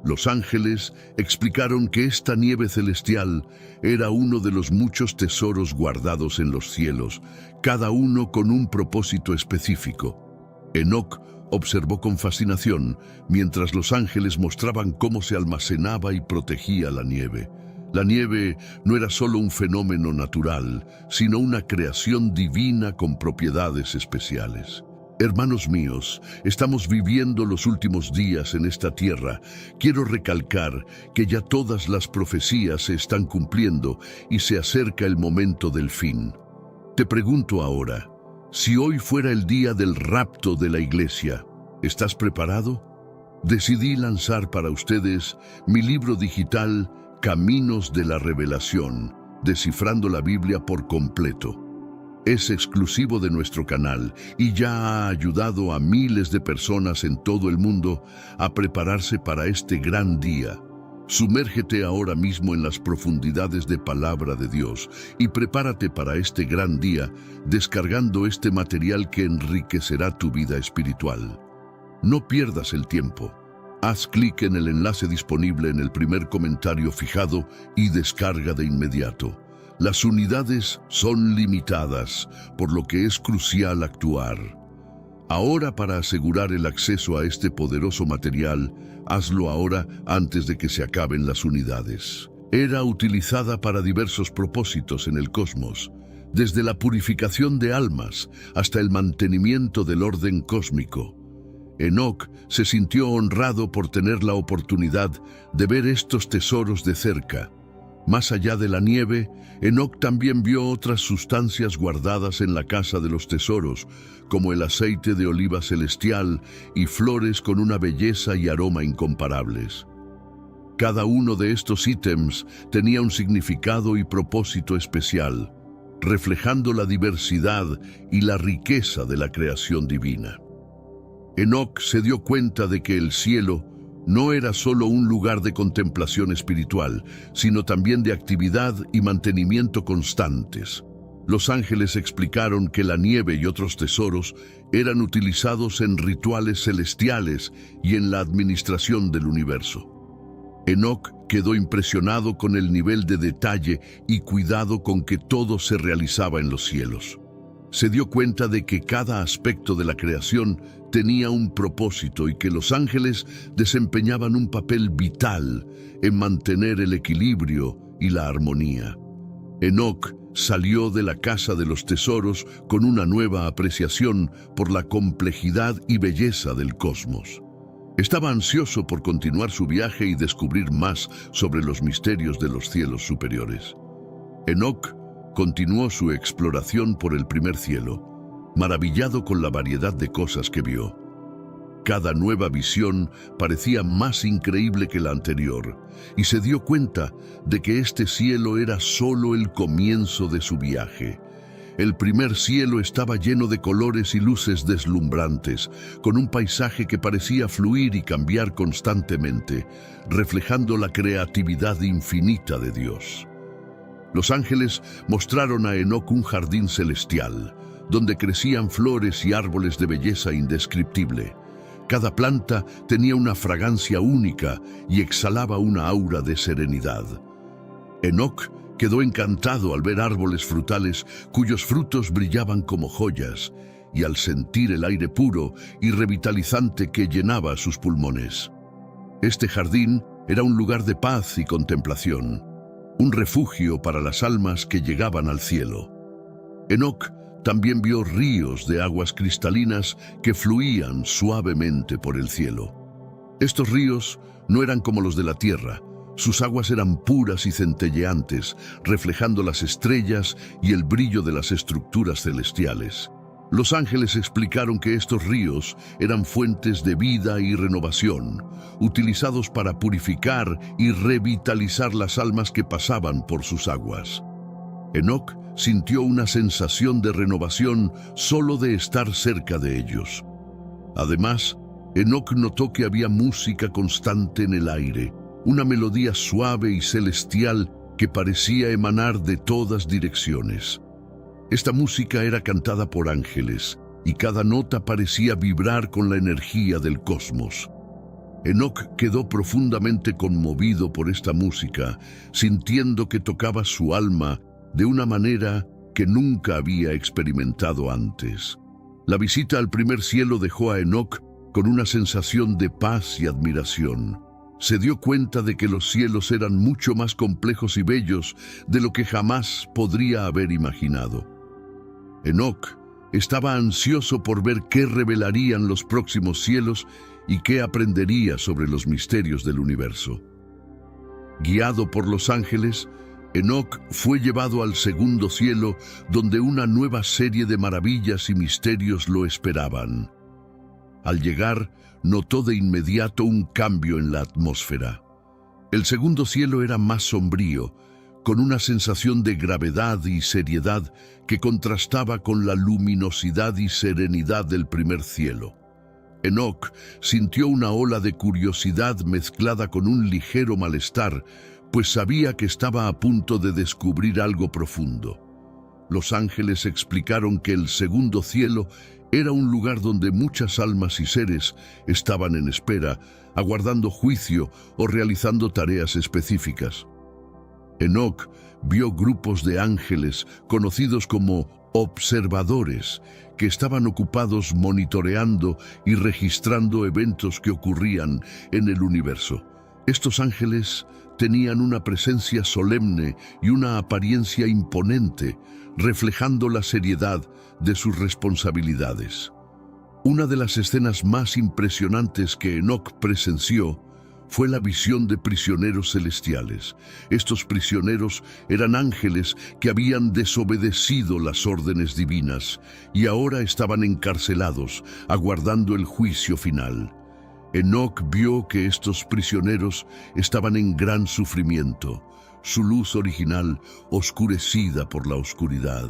Los ángeles explicaron que esta nieve celestial era uno de los muchos tesoros guardados en los cielos, cada uno con un propósito específico. Enoc observó con fascinación mientras los ángeles mostraban cómo se almacenaba y protegía la nieve. La nieve no era solo un fenómeno natural, sino una creación divina con propiedades especiales. Hermanos míos, estamos viviendo los últimos días en esta tierra. Quiero recalcar que ya todas las profecías se están cumpliendo y se acerca el momento del fin. Te pregunto ahora, si hoy fuera el día del rapto de la iglesia, ¿estás preparado? Decidí lanzar para ustedes mi libro digital Caminos de la Revelación, descifrando la Biblia por completo. Es exclusivo de nuestro canal y ya ha ayudado a miles de personas en todo el mundo a prepararse para este gran día. Sumérgete ahora mismo en las profundidades de Palabra de Dios y prepárate para este gran día descargando este material que enriquecerá tu vida espiritual. No pierdas el tiempo. Haz clic en el enlace disponible en el primer comentario fijado y descarga de inmediato. Las unidades son limitadas, por lo que es crucial actuar. Ahora, para asegurar el acceso a este poderoso material, hazlo ahora antes de que se acaben las unidades. Era utilizada para diversos propósitos en el cosmos, desde la purificación de almas hasta el mantenimiento del orden cósmico. Enoc se sintió honrado por tener la oportunidad de ver estos tesoros de cerca. Más allá de la nieve, Enoc también vio otras sustancias guardadas en la casa de los tesoros, como el aceite de oliva celestial y flores con una belleza y aroma incomparables. Cada uno de estos ítems tenía un significado y propósito especial, reflejando la diversidad y la riqueza de la creación divina. Enoc se dio cuenta de que el cielo no era solo un lugar de contemplación espiritual, sino también de actividad y mantenimiento constantes. Los ángeles explicaron que la nieve y otros tesoros eran utilizados en rituales celestiales y en la administración del universo. Enoc quedó impresionado con el nivel de detalle y cuidado con que todo se realizaba en los cielos. Se dio cuenta de que cada aspecto de la creación tenía un propósito y que los ángeles desempeñaban un papel vital en mantener el equilibrio y la armonía. Enoc salió de la casa de los tesoros con una nueva apreciación por la complejidad y belleza del cosmos. Estaba ansioso por continuar su viaje y descubrir más sobre los misterios de los cielos superiores. Enoc continuó su exploración por el primer cielo, maravillado con la variedad de cosas que vio. Cada nueva visión parecía más increíble que la anterior, y se dio cuenta de que este cielo era solo el comienzo de su viaje. El primer cielo estaba lleno de colores y luces deslumbrantes, con un paisaje que parecía fluir y cambiar constantemente, reflejando la creatividad infinita de Dios. Los ángeles mostraron a Enoc un jardín celestial, donde crecían flores y árboles de belleza indescriptible. Cada planta tenía una fragancia única y exhalaba una aura de serenidad. Enoc quedó encantado al ver árboles frutales cuyos frutos brillaban como joyas y al sentir el aire puro y revitalizante que llenaba sus pulmones. Este jardín era un lugar de paz y contemplación, un refugio para las almas que llegaban al cielo. Enoc también vio ríos de aguas cristalinas que fluían suavemente por el cielo. Estos ríos no eran como los de la tierra. Sus aguas eran puras y centelleantes, reflejando las estrellas y el brillo de las estructuras celestiales. Los ángeles explicaron que estos ríos eran fuentes de vida y renovación, utilizados para purificar y revitalizar las almas que pasaban por sus aguas. Enoc sintió una sensación de renovación solo de estar cerca de ellos. Además, Enoc notó que había música constante en el aire, una melodía suave y celestial que parecía emanar de todas direcciones. Esta música era cantada por ángeles, y cada nota parecía vibrar con la energía del cosmos. Enoc quedó profundamente conmovido por esta música, sintiendo que tocaba su alma de una manera que nunca había experimentado antes. La visita al primer cielo dejó a Enoc con una sensación de paz y admiración. Se dio cuenta de que los cielos eran mucho más complejos y bellos de lo que jamás podría haber imaginado. Enoc estaba ansioso por ver qué revelarían los próximos cielos y qué aprendería sobre los misterios del universo. Guiado por los ángeles, Enoc fue llevado al segundo cielo, donde una nueva serie de maravillas y misterios lo esperaban. Al llegar, notó de inmediato un cambio en la atmósfera. El segundo cielo era más sombrío, con una sensación de gravedad y seriedad que contrastaba con la luminosidad y serenidad del primer cielo. Enoc sintió una ola de curiosidad mezclada con un ligero malestar, pues sabía que estaba a punto de descubrir algo profundo. Los ángeles explicaron que el segundo cielo era un lugar donde muchas almas y seres estaban en espera, aguardando juicio o realizando tareas específicas. Enoc vio grupos de ángeles conocidos como observadores, que estaban ocupados monitoreando y registrando eventos que ocurrían en el universo. Estos ángeles tenían una presencia solemne y una apariencia imponente, reflejando la seriedad de sus responsabilidades. Una de las escenas más impresionantes que Enoc presenció fue la visión de prisioneros celestiales. Estos prisioneros eran ángeles que habían desobedecido las órdenes divinas y ahora estaban encarcelados, aguardando el juicio final. Enoc vio que estos prisioneros estaban en gran sufrimiento, su luz original oscurecida por la oscuridad.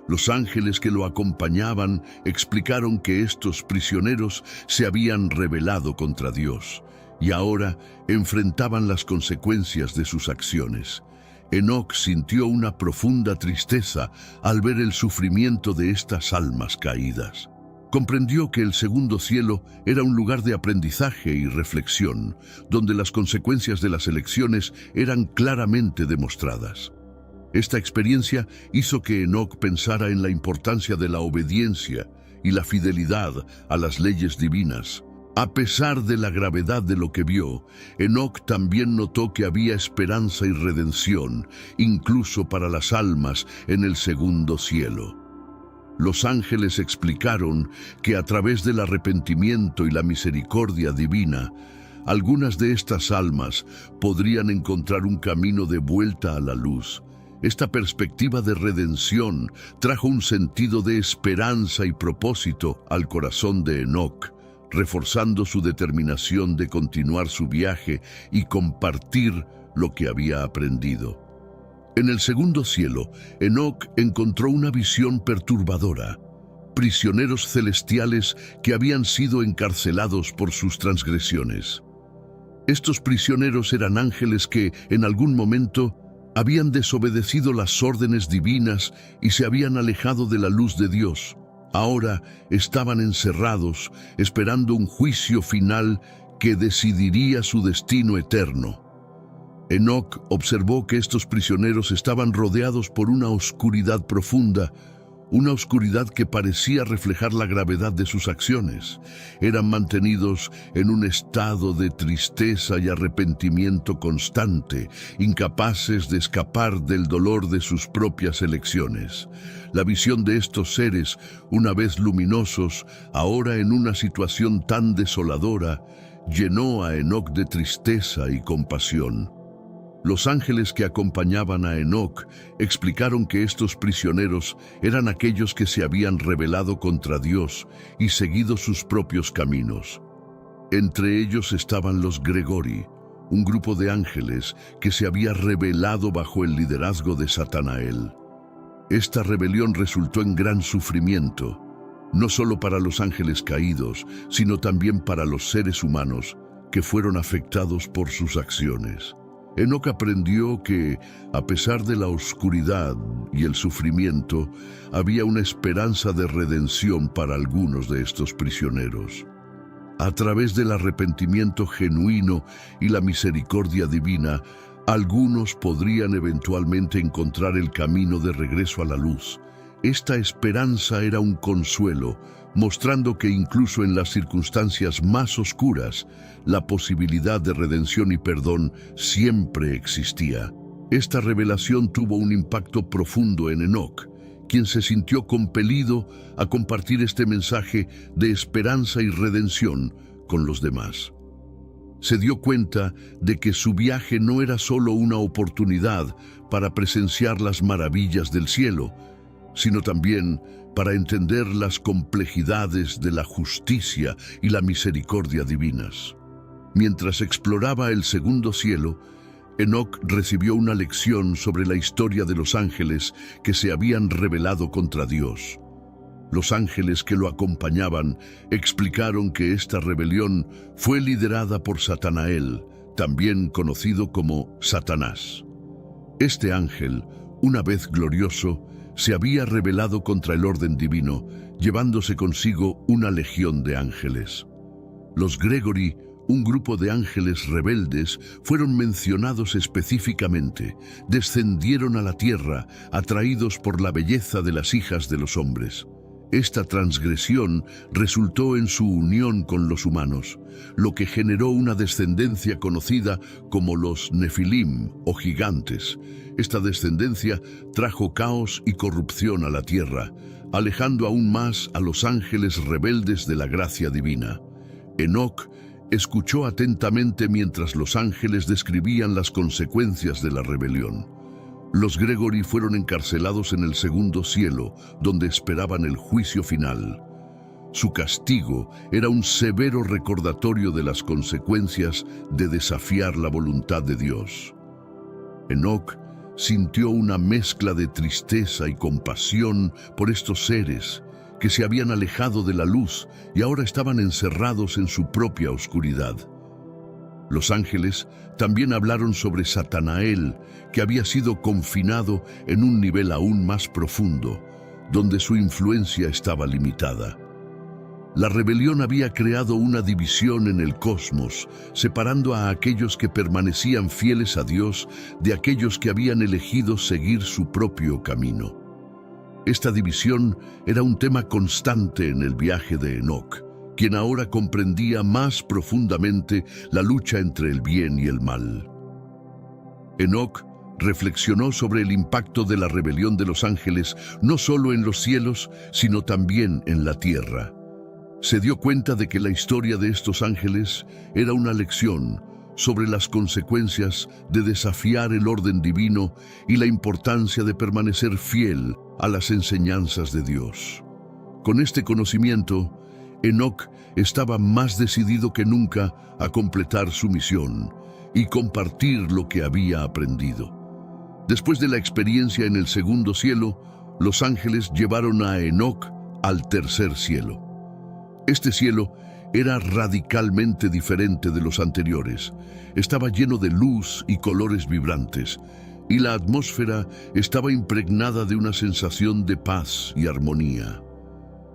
Los ángeles que lo acompañaban explicaron que estos prisioneros se habían rebelado contra Dios y ahora enfrentaban las consecuencias de sus acciones. Enoc sintió una profunda tristeza al ver el sufrimiento de estas almas caídas. Comprendió que el segundo cielo era un lugar de aprendizaje y reflexión, donde las consecuencias de las elecciones eran claramente demostradas. Esta experiencia hizo que Enoc pensara en la importancia de la obediencia y la fidelidad a las leyes divinas. A pesar de la gravedad de lo que vio, Enoc también notó que había esperanza y redención, incluso para las almas en el segundo cielo. Los ángeles explicaron que a través del arrepentimiento y la misericordia divina, algunas de estas almas podrían encontrar un camino de vuelta a la luz. Esta perspectiva de redención trajo un sentido de esperanza y propósito al corazón de Enoc, reforzando su determinación de continuar su viaje y compartir lo que había aprendido. En el segundo cielo, Enoc encontró una visión perturbadora: prisioneros celestiales que habían sido encarcelados por sus transgresiones. Estos prisioneros eran ángeles que, en algún momento, habían desobedecido las órdenes divinas y se habían alejado de la luz de Dios. Ahora estaban encerrados, esperando un juicio final que decidiría su destino eterno. Enoc observó que estos prisioneros estaban rodeados por una oscuridad profunda, una oscuridad que parecía reflejar la gravedad de sus acciones. Eran mantenidos en un estado de tristeza y arrepentimiento constante, incapaces de escapar del dolor de sus propias elecciones. La visión de estos seres, una vez luminosos, ahora en una situación tan desoladora, llenó a Enoc de tristeza y compasión. Los ángeles que acompañaban a Enoc explicaron que estos prisioneros eran aquellos que se habían rebelado contra Dios y seguido sus propios caminos. Entre ellos estaban los Gregory, un grupo de ángeles que se había rebelado bajo el liderazgo de Satanael. Esta rebelión resultó en gran sufrimiento, no solo para los ángeles caídos, sino también para los seres humanos que fueron afectados por sus acciones. Enoc aprendió que, a pesar de la oscuridad y el sufrimiento, había una esperanza de redención para algunos de estos prisioneros. A través del arrepentimiento genuino y la misericordia divina, algunos podrían eventualmente encontrar el camino de regreso a la luz. Esta esperanza era un consuelo, mostrando que incluso en las circunstancias más oscuras, la posibilidad de redención y perdón siempre existía. Esta revelación tuvo un impacto profundo en Enoc, quien se sintió compelido a compartir este mensaje de esperanza y redención con los demás. Se dio cuenta de que su viaje no era solo una oportunidad para presenciar las maravillas del cielo, sino también para entender las complejidades de la justicia y la misericordia divinas. Mientras exploraba el segundo cielo, Enoc recibió una lección sobre la historia de los ángeles que se habían rebelado contra Dios. Los ángeles que lo acompañaban explicaron que esta rebelión fue liderada por Satanael, también conocido como Satanás. Este ángel, una vez glorioso, se había rebelado contra el orden divino, llevándose consigo una legión de ángeles. Los Gregory, un grupo de ángeles rebeldes, fueron mencionados específicamente. Descendieron a la tierra, atraídos por la belleza de las hijas de los hombres. Esta transgresión resultó en su unión con los humanos, lo que generó una descendencia conocida como los Nefilim o gigantes. Esta descendencia trajo caos y corrupción a la tierra, alejando aún más a los ángeles rebeldes de la gracia divina. Enoc escuchó atentamente mientras los ángeles describían las consecuencias de la rebelión. Los Gregory fueron encarcelados en el segundo cielo, donde esperaban el juicio final. Su castigo era un severo recordatorio de las consecuencias de desafiar la voluntad de Dios. Enoc sintió una mezcla de tristeza y compasión por estos seres que se habían alejado de la luz y ahora estaban encerrados en su propia oscuridad. Los ángeles también hablaron sobre Satanael, que había sido confinado en un nivel aún más profundo, donde su influencia estaba limitada. La rebelión había creado una división en el cosmos, separando a aquellos que permanecían fieles a Dios de aquellos que habían elegido seguir su propio camino. Esta división era un tema constante en el viaje de Enoc, quien ahora comprendía más profundamente la lucha entre el bien y el mal. Enoc reflexionó sobre el impacto de la rebelión de los ángeles no solo en los cielos, sino también en la tierra. Se dio cuenta de que la historia de estos ángeles era una lección sobre las consecuencias de desafiar el orden divino y la importancia de permanecer fiel a las enseñanzas de Dios. Con este conocimiento, Enoc estaba más decidido que nunca a completar su misión y compartir lo que había aprendido. Después de la experiencia en el segundo cielo, los ángeles llevaron a Enoc al tercer cielo. Este cielo era radicalmente diferente de los anteriores. Estaba lleno de luz y colores vibrantes, y la atmósfera estaba impregnada de una sensación de paz y armonía.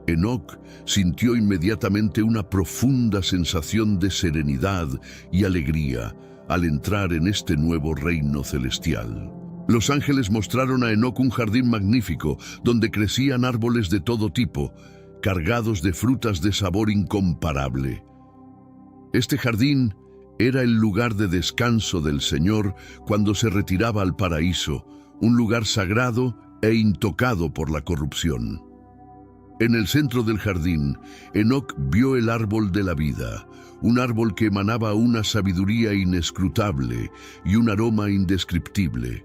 Enoc sintió inmediatamente una profunda sensación de serenidad y alegría al entrar en este nuevo reino celestial. Los ángeles mostraron a Enoc un jardín magnífico donde crecían árboles de todo tipo, cargados de frutas de sabor incomparable. Este jardín era el lugar de descanso del Señor cuando se retiraba al paraíso, un lugar sagrado e intocado por la corrupción. En el centro del jardín, Enoc vio el árbol de la vida, un árbol que emanaba una sabiduría inescrutable y un aroma indescriptible.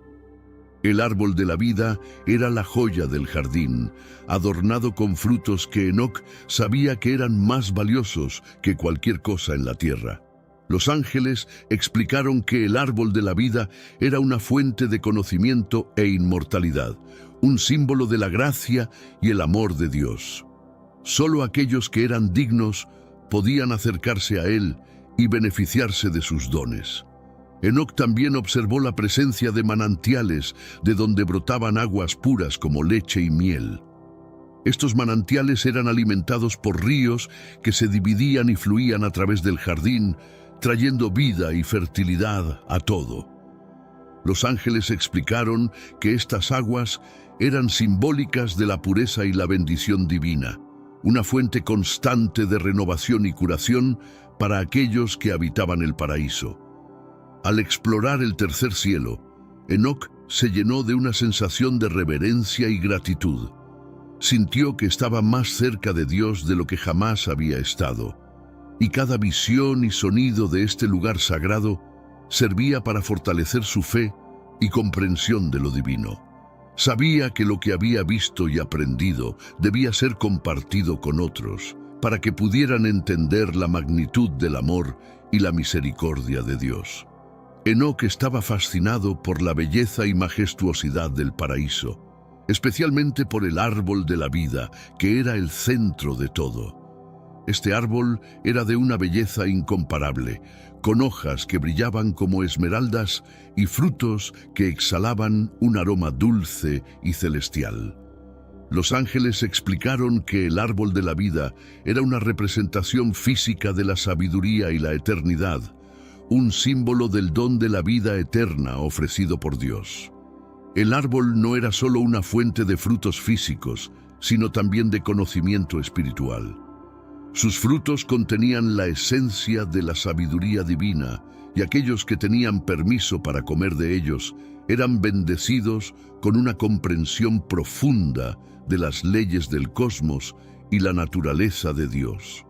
El árbol de la vida era la joya del jardín, adornado con frutos que Enoc sabía que eran más valiosos que cualquier cosa en la tierra. Los ángeles explicaron que el árbol de la vida era una fuente de conocimiento e inmortalidad, un símbolo de la gracia y el amor de Dios. Solo aquellos que eran dignos podían acercarse a él y beneficiarse de sus dones. Enoc también observó la presencia de manantiales de donde brotaban aguas puras como leche y miel. Estos manantiales eran alimentados por ríos que se dividían y fluían a través del jardín, trayendo vida y fertilidad a todo. Los ángeles explicaron que estas aguas eran simbólicas de la pureza y la bendición divina, una fuente constante de renovación y curación para aquellos que habitaban el paraíso. Al explorar el tercer cielo, Enoc se llenó de una sensación de reverencia y gratitud. Sintió que estaba más cerca de Dios de lo que jamás había estado, y cada visión y sonido de este lugar sagrado servía para fortalecer su fe y comprensión de lo divino. Sabía que lo que había visto y aprendido debía ser compartido con otros, para que pudieran entender la magnitud del amor y la misericordia de Dios. Enoc estaba fascinado por la belleza y majestuosidad del paraíso, especialmente por el árbol de la vida, que era el centro de todo. Este árbol era de una belleza incomparable, con hojas que brillaban como esmeraldas y frutos que exhalaban un aroma dulce y celestial. Los ángeles explicaron que el árbol de la vida era una representación física de la sabiduría y la eternidad, un símbolo del don de la vida eterna ofrecido por Dios. El árbol no era solo una fuente de frutos físicos, sino también de conocimiento espiritual. Sus frutos contenían la esencia de la sabiduría divina, y aquellos que tenían permiso para comer de ellos eran bendecidos con una comprensión profunda de las leyes del cosmos y la naturaleza de Dios.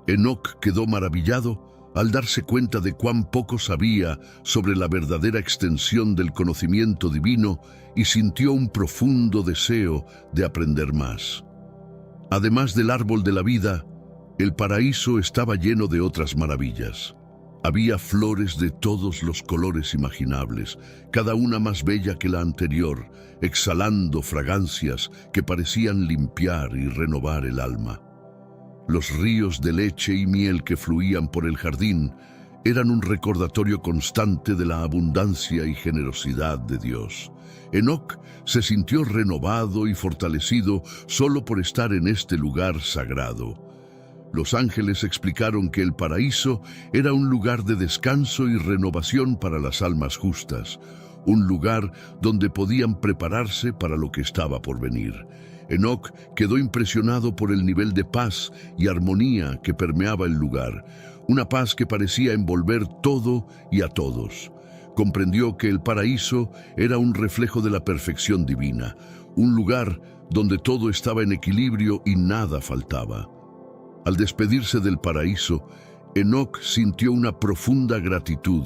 Enoc quedó maravillado al darse cuenta de cuán poco sabía sobre la verdadera extensión del conocimiento divino y sintió un profundo deseo de aprender más. Además del árbol de la vida, el paraíso estaba lleno de otras maravillas. Había flores de todos los colores imaginables, cada una más bella que la anterior, exhalando fragancias que parecían limpiar y renovar el alma. Los ríos de leche y miel que fluían por el jardín eran un recordatorio constante de la abundancia y generosidad de Dios. Enoc se sintió renovado y fortalecido solo por estar en este lugar sagrado. Los ángeles explicaron que el paraíso era un lugar de descanso y renovación para las almas justas, un lugar donde podían prepararse para lo que estaba por venir. Enoc quedó impresionado por el nivel de paz y armonía que permeaba el lugar, una paz que parecía envolver todo y a todos. Comprendió que el paraíso era un reflejo de la perfección divina, un lugar donde todo estaba en equilibrio y nada faltaba. Al despedirse del paraíso, Enoc sintió una profunda gratitud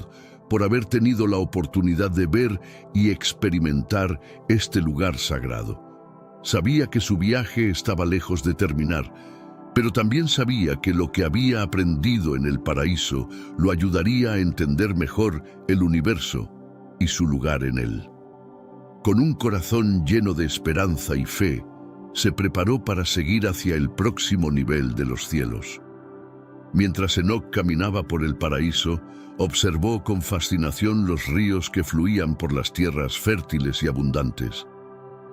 por haber tenido la oportunidad de ver y experimentar este lugar sagrado. Sabía que su viaje estaba lejos de terminar, pero también sabía que lo que había aprendido en el paraíso lo ayudaría a entender mejor el universo y su lugar en él. Con un corazón lleno de esperanza y fe, se preparó para seguir hacia el próximo nivel de los cielos. Mientras Enoc caminaba por el paraíso, observó con fascinación los ríos que fluían por las tierras fértiles y abundantes.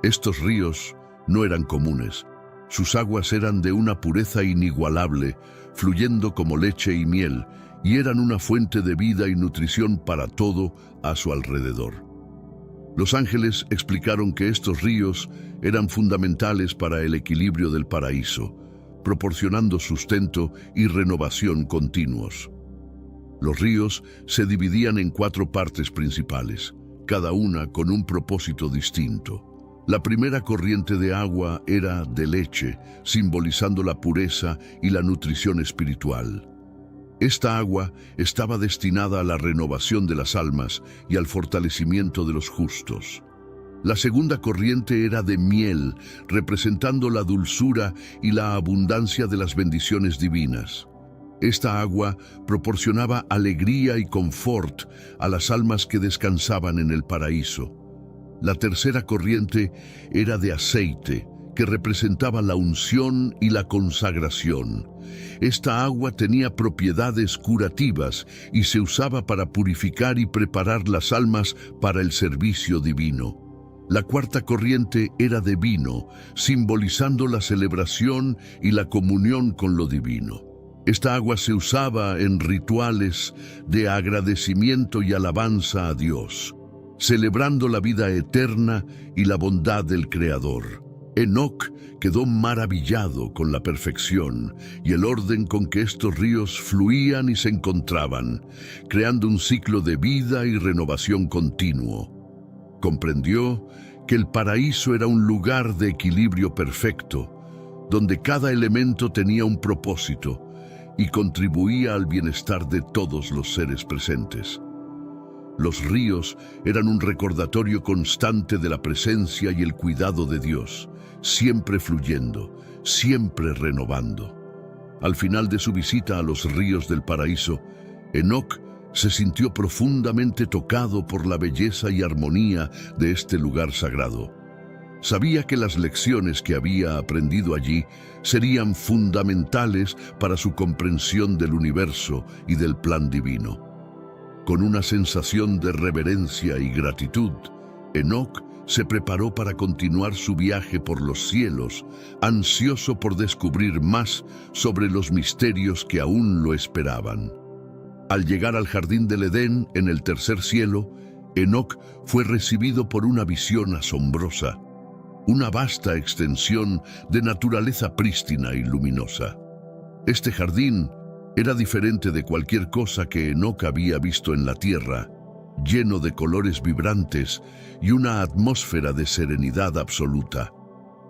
Estos ríos no eran comunes. Sus aguas eran de una pureza inigualable, fluyendo como leche y miel, y eran una fuente de vida y nutrición para todo a su alrededor. Los ángeles explicaron que estos ríos eran fundamentales para el equilibrio del paraíso, proporcionando sustento y renovación continuos. Los ríos se dividían en 4 partes principales, cada una con un propósito distinto. La primera corriente de agua era de leche, simbolizando la pureza y la nutrición espiritual. Esta agua estaba destinada a la renovación de las almas y al fortalecimiento de los justos. La segunda corriente era de miel, representando la dulzura y la abundancia de las bendiciones divinas. Esta agua proporcionaba alegría y confort a las almas que descansaban en el paraíso. La tercera corriente era de aceite, que representaba la unción y la consagración. Esta agua tenía propiedades curativas y se usaba para purificar y preparar las almas para el servicio divino. La cuarta corriente era de vino, simbolizando la celebración y la comunión con lo divino. Esta agua se usaba en rituales de agradecimiento y alabanza a Dios, celebrando la vida eterna y la bondad del Creador. Enoc quedó maravillado con la perfección y el orden con que estos ríos fluían y se encontraban, creando un ciclo de vida y renovación continuo. Comprendió que el paraíso era un lugar de equilibrio perfecto, donde cada elemento tenía un propósito y contribuía al bienestar de todos los seres presentes. Los ríos eran un recordatorio constante de la presencia y el cuidado de Dios, siempre fluyendo, siempre renovando. Al final de su visita a los ríos del paraíso, Enoc se sintió profundamente tocado por la belleza y armonía de este lugar sagrado. Sabía que las lecciones que había aprendido allí serían fundamentales para su comprensión del universo y del plan divino. Con una sensación de reverencia y gratitud, Enoc se preparó para continuar su viaje por los cielos, ansioso por descubrir más sobre los misterios que aún lo esperaban. Al llegar al jardín del Edén, en el tercer cielo, Enoc fue recibido por una visión asombrosa, una vasta extensión de naturaleza prístina y luminosa. Este jardín era diferente de cualquier cosa que Enoc había visto en la tierra, lleno de colores vibrantes y una atmósfera de serenidad absoluta.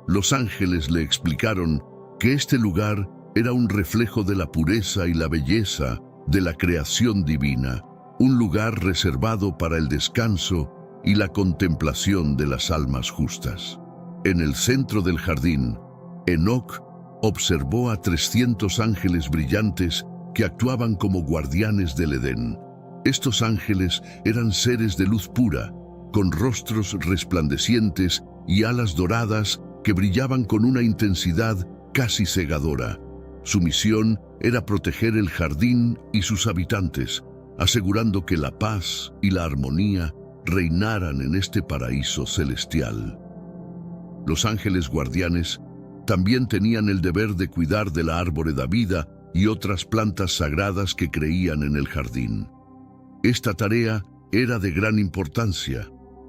Los ángeles le explicaron que este lugar era un reflejo de la pureza y la belleza de la creación divina, un lugar reservado para el descanso y la contemplación de las almas justas. En el centro del jardín, Enoc observó a 300 ángeles brillantes que actuaban como guardianes del Edén. Estos ángeles eran seres de luz pura, con rostros resplandecientes y alas doradas que brillaban con una intensidad casi cegadora. Su misión era proteger el jardín y sus habitantes, asegurando que la paz y la armonía reinaran en este paraíso celestial. Los ángeles guardianes también tenían el deber de cuidar de la árbore vida y otras plantas sagradas que creían en el jardín. Esta tarea era de gran importancia,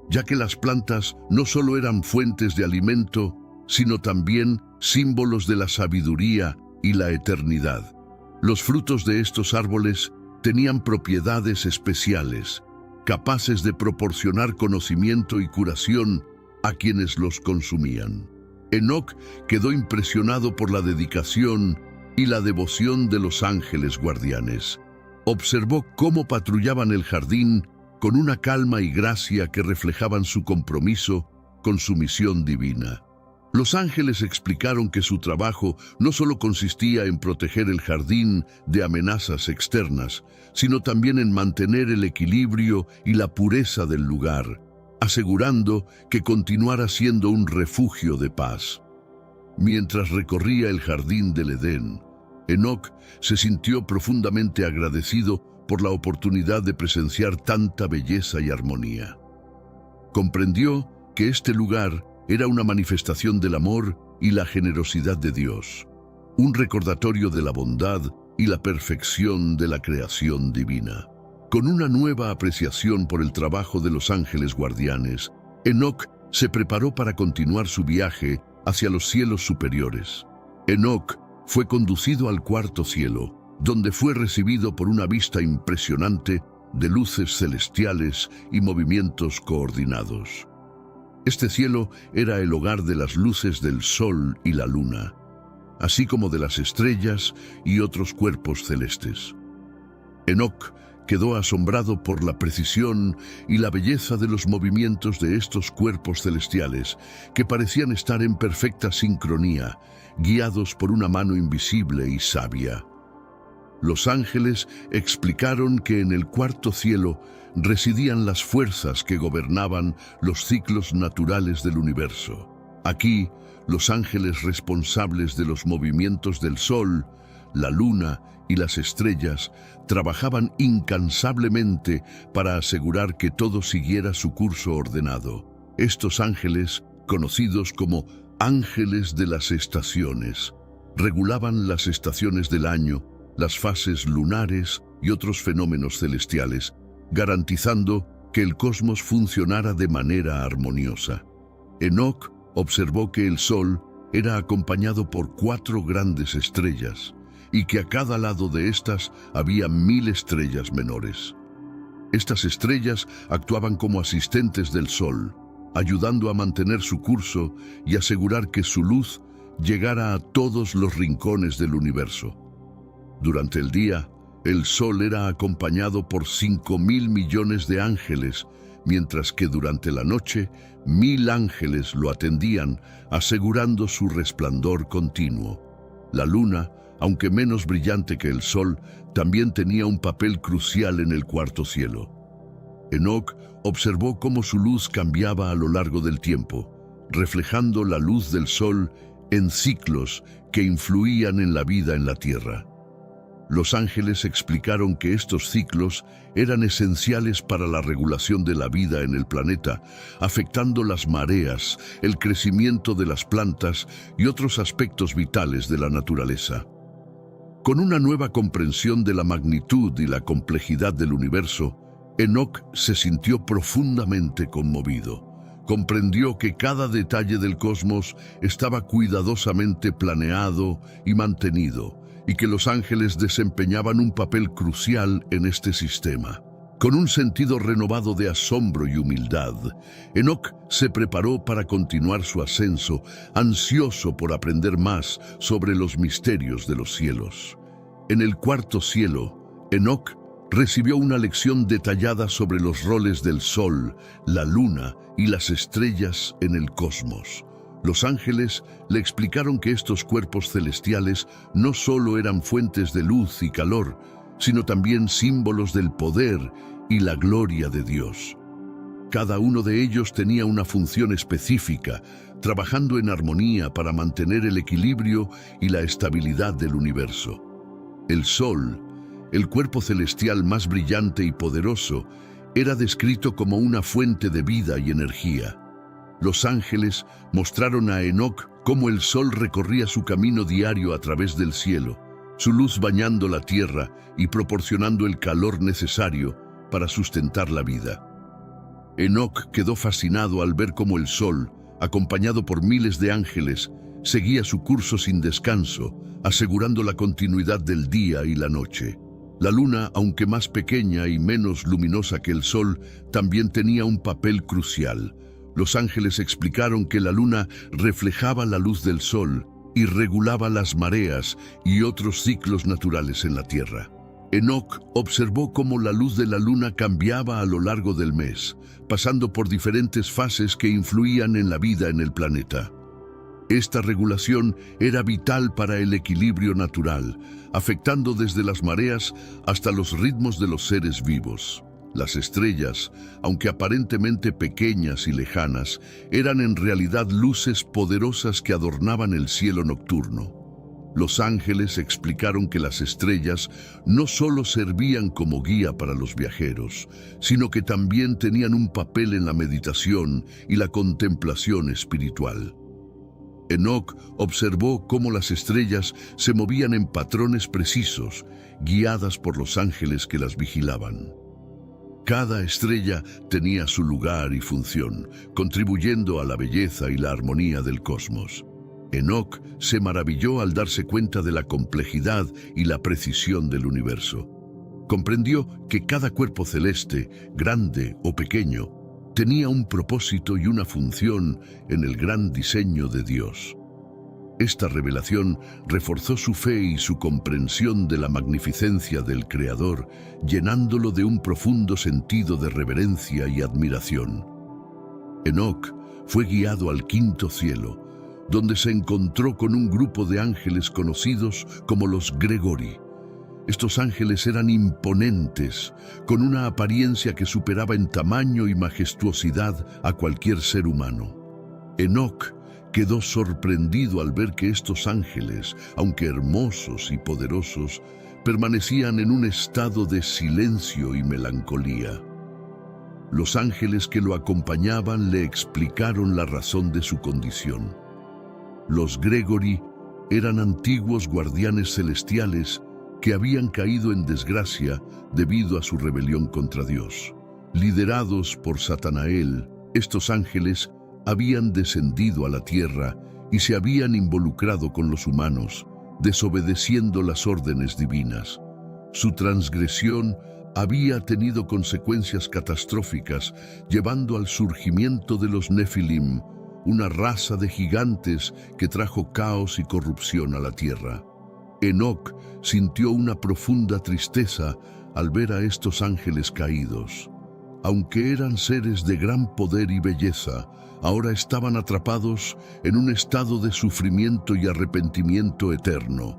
ya que las plantas no solo eran fuentes de alimento, sino también símbolos de la sabiduría y la eternidad. Los frutos de estos árboles tenían propiedades especiales, capaces de proporcionar conocimiento y curación a quienes los consumían. Enoc quedó impresionado por la dedicación y la devoción de los ángeles guardianes. Observó cómo patrullaban el jardín con una calma y gracia que reflejaban su compromiso con su misión divina. Los ángeles explicaron que su trabajo no solo consistía en proteger el jardín de amenazas externas, sino también en mantener el equilibrio y la pureza del lugar, asegurando que continuara siendo un refugio de paz. Mientras recorría el jardín del Edén, Enoc se sintió profundamente agradecido por la oportunidad de presenciar tanta belleza y armonía. Comprendió que este lugar era una manifestación del amor y la generosidad de Dios, un recordatorio de la bondad y la perfección de la creación divina. Con una nueva apreciación por el trabajo de los ángeles guardianes, Enoc se preparó para continuar su viaje hacia los cielos superiores. Enoc fue conducido al cuarto cielo, donde fue recibido por una vista impresionante de luces celestiales y movimientos coordinados. Este cielo era el hogar de las luces del sol y la luna, así como de las estrellas y otros cuerpos celestes. Enoc quedó asombrado por la precisión y la belleza de los movimientos de estos cuerpos celestiales, que parecían estar en perfecta sincronía, guiados por una mano invisible y sabia. Los ángeles explicaron que en el cuarto cielo residían las fuerzas que gobernaban los ciclos naturales del universo. Aquí, Los ángeles responsables de los movimientos del sol, la luna y las estrellas trabajaban incansablemente para asegurar que todo siguiera su curso ordenado. Estos ángeles, conocidos como ángeles de las estaciones, regulaban las estaciones del año, las fases lunares y otros fenómenos celestiales, garantizando que el cosmos funcionara de manera armoniosa. Enoc observó que el Sol era acompañado por 4 grandes estrellas y que a cada lado de estas había 1000 estrellas menores. Estas estrellas actuaban como asistentes del Sol, ayudando a mantener su curso y asegurar que su luz llegara a todos los rincones del universo. Durante el día, el Sol era acompañado por 5.000 millones de ángeles, mientras que durante la noche, 1000 ángeles lo atendían, asegurando su resplandor continuo. La luna, aunque menos brillante que el Sol, también tenía un papel crucial en el cuarto cielo. Enoc observó cómo su luz cambiaba a lo largo del tiempo, reflejando la luz del Sol en ciclos que influían en la vida en la Tierra. Los ángeles explicaron que estos ciclos eran esenciales para la regulación de la vida en el planeta, afectando las mareas, el crecimiento de las plantas y otros aspectos vitales de la naturaleza. Con una nueva comprensión de la magnitud y la complejidad del universo, Enoc se sintió profundamente conmovido. Comprendió que cada detalle del cosmos estaba cuidadosamente planeado y mantenido, y que los ángeles desempeñaban un papel crucial en este sistema. Con un sentido renovado de asombro y humildad, Enoc se preparó para continuar su ascenso, ansioso por aprender más sobre los misterios de los cielos. En el cuarto cielo, Enoc recibió una lección detallada sobre los roles del Sol, la Luna y las estrellas en el cosmos. Los ángeles le explicaron que estos cuerpos celestiales no solo eran fuentes de luz y calor, sino también símbolos del poder y la gloria de Dios. Cada uno de ellos tenía una función específica, trabajando en armonía para mantener el equilibrio y la estabilidad del universo. El Sol, el cuerpo celestial más brillante y poderoso, era descrito como una fuente de vida y energía. Los ángeles mostraron a Enoc cómo el Sol recorría su camino diario a través del cielo, su luz bañando la tierra y proporcionando el calor necesario para sustentar la vida. Enoc quedó fascinado al ver cómo el Sol, acompañado por miles de ángeles, seguía su curso sin descanso, asegurando la continuidad del día y la noche. La luna, aunque más pequeña y menos luminosa que el Sol, también tenía un papel crucial. Los ángeles explicaron que la luna reflejaba la luz del Sol y regulaba las mareas y otros ciclos naturales en la Tierra. Enoc observó cómo la luz de la luna cambiaba a lo largo del mes, pasando por diferentes fases que influían en la vida en el planeta. Esta regulación era vital para el equilibrio natural, afectando desde las mareas hasta los ritmos de los seres vivos. Las estrellas, aunque aparentemente pequeñas y lejanas, eran en realidad luces poderosas que adornaban el cielo nocturno. Los ángeles explicaron que las estrellas no solo servían como guía para los viajeros, sino que también tenían un papel en la meditación y la contemplación espiritual. Enoc observó cómo las estrellas se movían en patrones precisos, guiadas por los ángeles que las vigilaban. Cada estrella tenía su lugar y función, contribuyendo a la belleza y la armonía del cosmos. Enoc se maravilló al darse cuenta de la complejidad y la precisión del universo. Comprendió que cada cuerpo celeste, grande o pequeño, tenía un propósito y una función en el gran diseño de Dios. Esta revelación reforzó su fe y su comprensión de la magnificencia del Creador, llenándolo de un profundo sentido de reverencia y admiración. Enoc fue guiado al quinto cielo, donde se encontró con un grupo de ángeles conocidos como los Gregorii. Estos ángeles eran imponentes, con una apariencia que superaba en tamaño y majestuosidad a cualquier ser humano. Enoc quedó sorprendido al ver que estos ángeles, aunque hermosos y poderosos, permanecían en un estado de silencio y melancolía. Los ángeles que lo acompañaban le explicaron la razón de su condición. Los Gregory eran antiguos guardianes celestiales que habían caído en desgracia debido a su rebelión contra Dios. Liderados por Satanael, estos ángeles habían descendido a la tierra y se habían involucrado con los humanos, desobedeciendo las órdenes divinas. Su transgresión había tenido consecuencias catastróficas, llevando al surgimiento de los Nefilim, una raza de gigantes que trajo caos y corrupción a la tierra. Enoc sintió una profunda tristeza al ver a estos ángeles caídos. Aunque eran seres de gran poder y belleza, ahora estaban atrapados en un estado de sufrimiento y arrepentimiento eterno.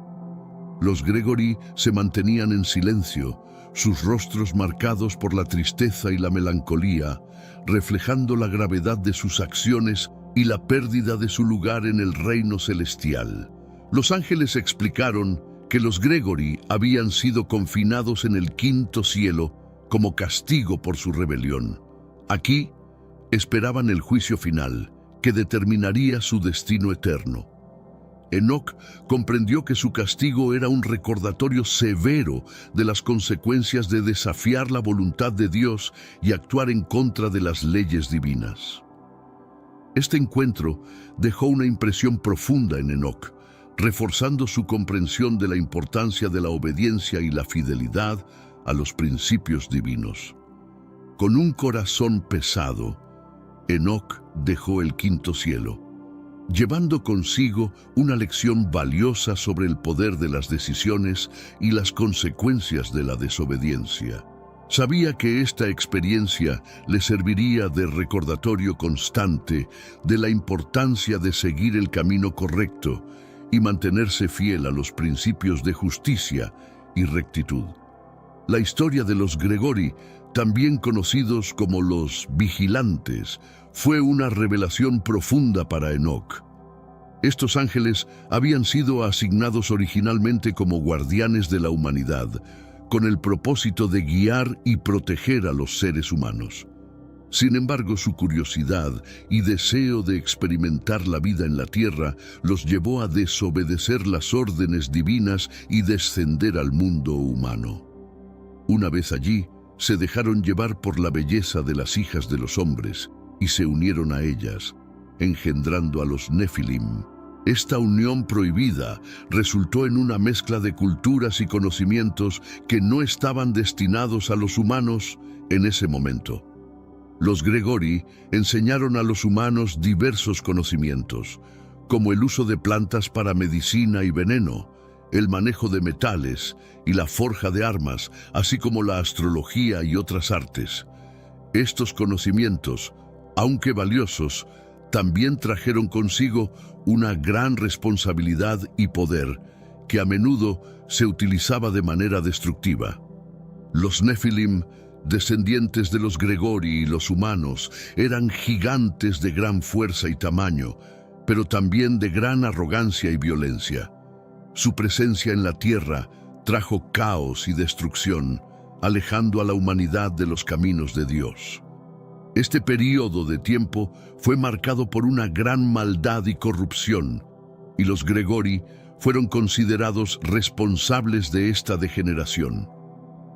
Los Gregory se mantenían en silencio, sus rostros marcados por la tristeza y la melancolía, reflejando la gravedad de sus acciones y la pérdida de su lugar en el reino celestial. Los ángeles explicaron que los Gregory habían sido confinados en el quinto cielo como castigo por su rebelión. Aquí esperaban el juicio final, que determinaría su destino eterno. Enoc comprendió que su castigo era un recordatorio severo de las consecuencias de desafiar la voluntad de Dios y actuar en contra de las leyes divinas. Este encuentro dejó una impresión profunda en Enoc, reforzando su comprensión de la importancia de la obediencia y la fidelidad a los principios divinos. Con un corazón pesado, Enoc dejó el quinto cielo, llevando consigo una lección valiosa sobre el poder de las decisiones y las consecuencias de la desobediencia. Sabía que esta experiencia le serviría de recordatorio constante de la importancia de seguir el camino correcto y mantenerse fiel a los principios de justicia y rectitud. La historia de los Gregory, también conocidos como los vigilantes, fue una revelación profunda para Enoc. Estos ángeles habían sido asignados originalmente como guardianes de la humanidad, con el propósito de guiar y proteger a los seres humanos. Sin embargo, su curiosidad y deseo de experimentar la vida en la tierra los llevó a desobedecer las órdenes divinas y descender al mundo humano. Una vez allí, se dejaron llevar por la belleza de las hijas de los hombres y se unieron a ellas, engendrando a los Nefilim. Esta unión prohibida resultó en una mezcla de culturas y conocimientos que no estaban destinados a los humanos en ese momento. Los Gregory enseñaron a los humanos diversos conocimientos, como el uso de plantas para medicina y veneno, el manejo de metales y la forja de armas, así como la astrología y otras artes. Estos conocimientos, aunque valiosos, también trajeron consigo una gran responsabilidad y poder que a menudo se utilizaba de manera destructiva. Los Nefilim, descendientes de los Gregory y los humanos, eran gigantes de gran fuerza y tamaño, pero también de gran arrogancia y violencia. Su presencia en la tierra trajo caos y destrucción, alejando a la humanidad de los caminos de Dios. Este período de tiempo fue marcado por una gran maldad y corrupción, y los Gregory fueron considerados responsables de esta degeneración.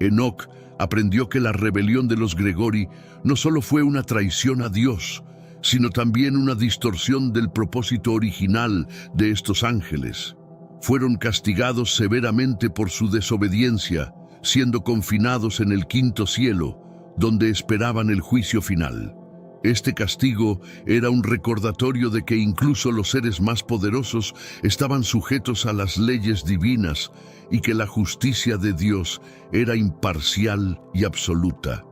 Enoc aprendió que la rebelión de los Gregory no solo fue una traición a Dios, sino también una distorsión del propósito original de estos ángeles. Fueron castigados severamente por su desobediencia, siendo confinados en el quinto cielo, donde esperaban el juicio final. Este castigo era un recordatorio de que incluso los seres más poderosos estaban sujetos a las leyes divinas y que la justicia de Dios era imparcial y absoluta.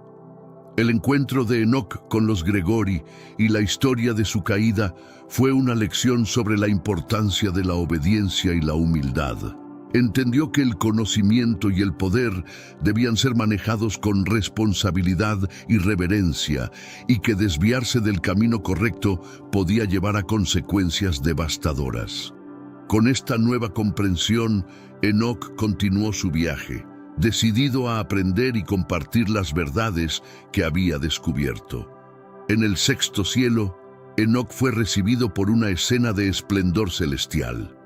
El encuentro de Enoc con los Gregory y la historia de su caída fue una lección sobre la importancia de la obediencia y la humildad. Entendió que el conocimiento y el poder debían ser manejados con responsabilidad y reverencia, y que desviarse del camino correcto podía llevar a consecuencias devastadoras. Con esta nueva comprensión, Enoc continuó su viaje, decidido a aprender y compartir las verdades que había descubierto. En el sexto cielo, Enoc fue recibido por una escena de esplendor celestial.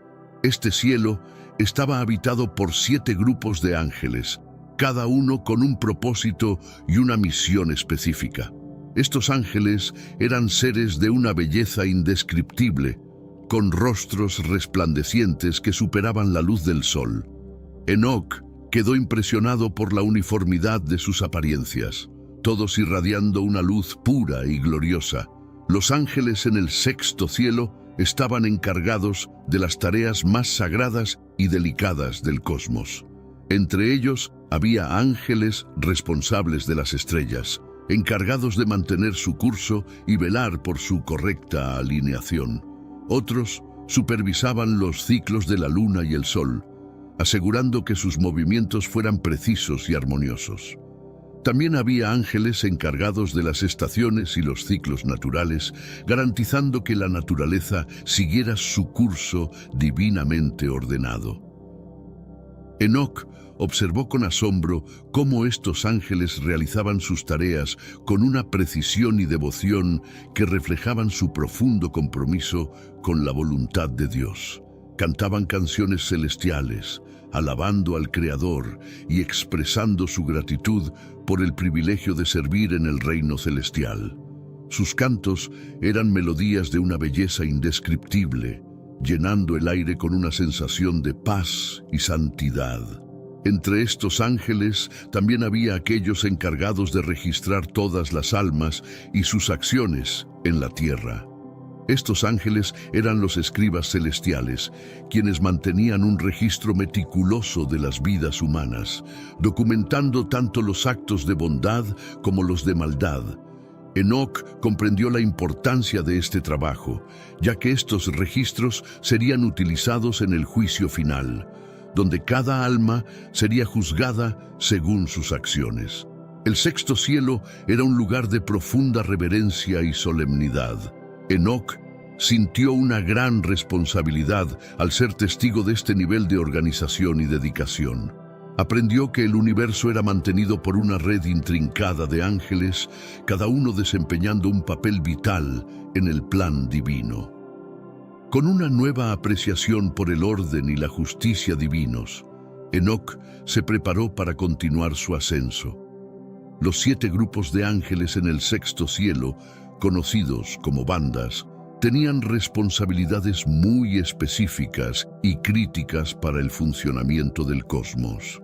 Este cielo estaba habitado por 7 grupos de ángeles, cada uno con un propósito y una misión específica. Estos ángeles eran seres de una belleza indescriptible, con rostros resplandecientes que superaban la luz del sol. Enoc quedó impresionado por la uniformidad de sus apariencias, todos irradiando una luz pura y gloriosa. Los ángeles en el sexto cielo estaban encargados de las tareas más sagradas y delicadas del cosmos. Entre ellos había ángeles responsables de las estrellas, encargados de mantener su curso y velar por su correcta alineación. Otros supervisaban los ciclos de la luna y el sol, asegurando que sus movimientos fueran precisos y armoniosos. También había ángeles encargados de las estaciones y los ciclos naturales, garantizando que la naturaleza siguiera su curso divinamente ordenado. Enoc observó con asombro cómo estos ángeles realizaban sus tareas con una precisión y devoción que reflejaban su profundo compromiso con la voluntad de Dios. Cantaban canciones celestiales, alabando al Creador y expresando su gratitud por el privilegio de servir en el reino celestial. Sus cantos eran melodías de una belleza indescriptible, llenando el aire con una sensación de paz y santidad. Entre estos ángeles también había aquellos encargados de registrar todas las almas y sus acciones en la tierra. Estos ángeles eran los escribas celestiales, quienes mantenían un registro meticuloso de las vidas humanas, documentando tanto los actos de bondad como los de maldad. Enoc comprendió la importancia de este trabajo, ya que estos registros serían utilizados en el juicio final, donde cada alma sería juzgada según sus acciones. El sexto cielo era un lugar de profunda reverencia y solemnidad. Enoc sintió una gran responsabilidad al ser testigo de este nivel de organización y dedicación. Aprendió que el universo era mantenido por una red intrincada de ángeles, cada uno desempeñando un papel vital en el plan divino. Con una nueva apreciación por el orden y la justicia divinos, Enoc se preparó para continuar su ascenso. Los 7 grupos de ángeles en el sexto cielo, conocidos como bandas, tenían responsabilidades muy específicas y críticas para el funcionamiento del cosmos.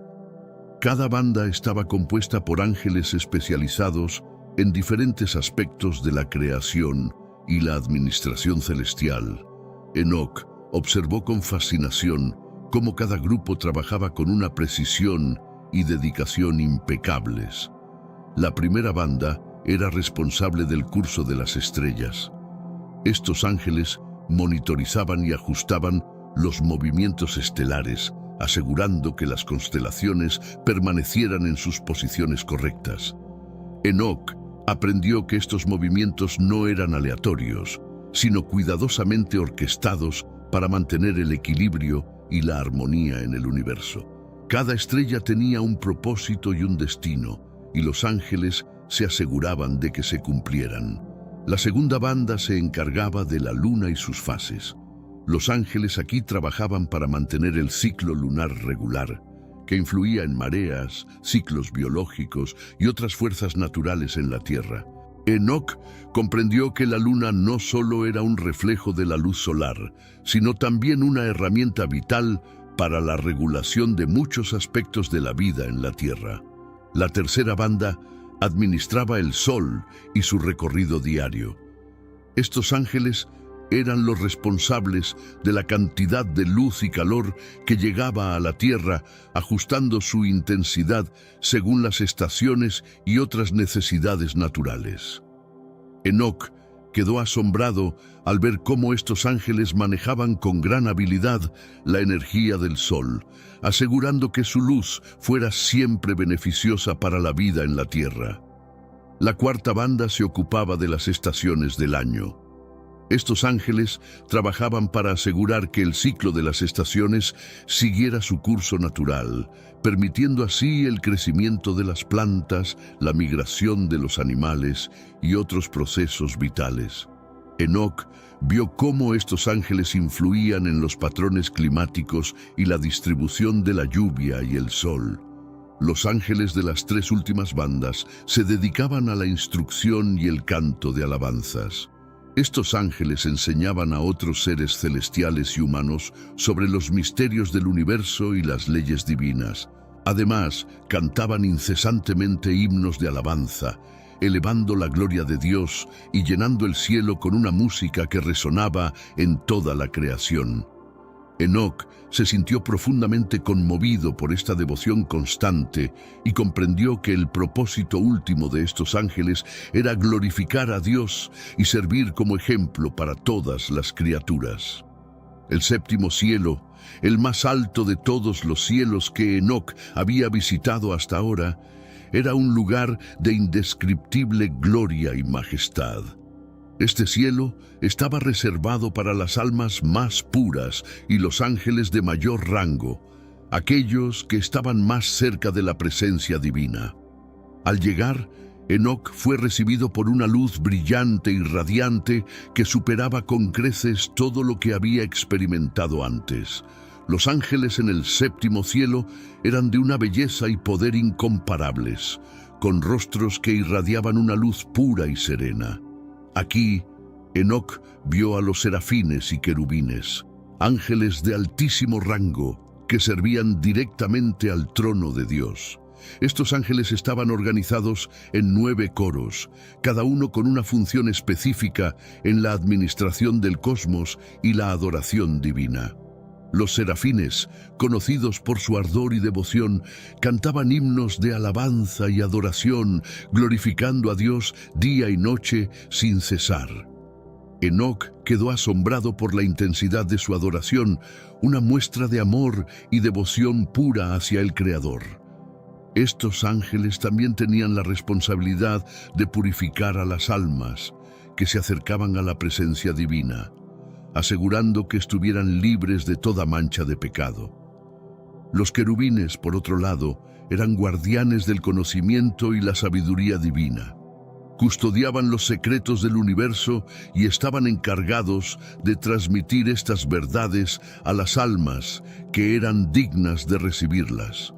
Cada banda estaba compuesta por ángeles especializados en diferentes aspectos de la creación y la administración celestial. Enoc observó con fascinación cómo cada grupo trabajaba con una precisión y dedicación impecables. La primera banda era responsable del curso de las estrellas. Estos ángeles monitorizaban y ajustaban los movimientos estelares, asegurando que las constelaciones permanecieran en sus posiciones correctas. Enoc aprendió que estos movimientos no eran aleatorios, sino cuidadosamente orquestados para mantener el equilibrio y la armonía en el universo. Cada estrella tenía un propósito y un destino, y los ángeles se aseguraban de que se cumplieran. La segunda banda se encargaba de la luna y sus fases. Los ángeles aquí trabajaban para mantener el ciclo lunar regular, que influía en mareas, ciclos biológicos y otras fuerzas naturales en la Tierra. Enoc comprendió que la luna no solo era un reflejo de la luz solar, sino también una herramienta vital para la regulación de muchos aspectos de la vida en la Tierra. La tercera banda administraba el sol y su recorrido diario. Estos ángeles eran los responsables de la cantidad de luz y calor que llegaba a la Tierra, ajustando su intensidad según las estaciones y otras necesidades naturales. Enoc quedó asombrado al ver cómo estos ángeles manejaban con gran habilidad la energía del sol, asegurando que su luz fuera siempre beneficiosa para la vida en la tierra. La cuarta banda se ocupaba de las estaciones del año. Estos ángeles trabajaban para asegurar que el ciclo de las estaciones siguiera su curso natural, permitiendo así el crecimiento de las plantas, la migración de los animales y otros procesos vitales. Enoc vio cómo estos ángeles influían en los patrones climáticos y la distribución de la lluvia y el sol. Los ángeles de las tres últimas bandas se dedicaban a la instrucción y el canto de alabanzas. Estos ángeles enseñaban a otros seres celestiales y humanos sobre los misterios del universo y las leyes divinas. Además, cantaban incesantemente himnos de alabanza, elevando la gloria de Dios y llenando el cielo con una música que resonaba en toda la creación. Enoc se sintió profundamente conmovido por esta devoción constante y comprendió que el propósito último de estos ángeles era glorificar a Dios y servir como ejemplo para todas las criaturas. El séptimo cielo, el más alto de todos los cielos que Enoc había visitado hasta ahora, era un lugar de indescriptible gloria y majestad. Este cielo estaba reservado para las almas más puras y los ángeles de mayor rango, aquellos que estaban más cerca de la presencia divina. Al llegar, Enoc fue recibido por una luz brillante y radiante que superaba con creces todo lo que había experimentado antes. Los ángeles en el séptimo cielo eran de una belleza y poder incomparables, con rostros que irradiaban una luz pura y serena. Aquí, Enoc vio a los serafines y querubines, ángeles de altísimo rango que servían directamente al trono de Dios. Estos ángeles estaban organizados en 9 coros, cada uno con una función específica en la administración del cosmos y la adoración divina. Los serafines, conocidos por su ardor y devoción, cantaban himnos de alabanza y adoración, glorificando a Dios día y noche sin cesar. Enoc quedó asombrado por la intensidad de su adoración, una muestra de amor y devoción pura hacia el Creador. Estos ángeles también tenían la responsabilidad de purificar a las almas que se acercaban a la presencia divina, asegurando que estuvieran libres de toda mancha de pecado. Los querubines, por otro lado, eran guardianes del conocimiento y la sabiduría divina. Custodiaban los secretos del universo y estaban encargados de transmitir estas verdades a las almas que eran dignas de recibirlas.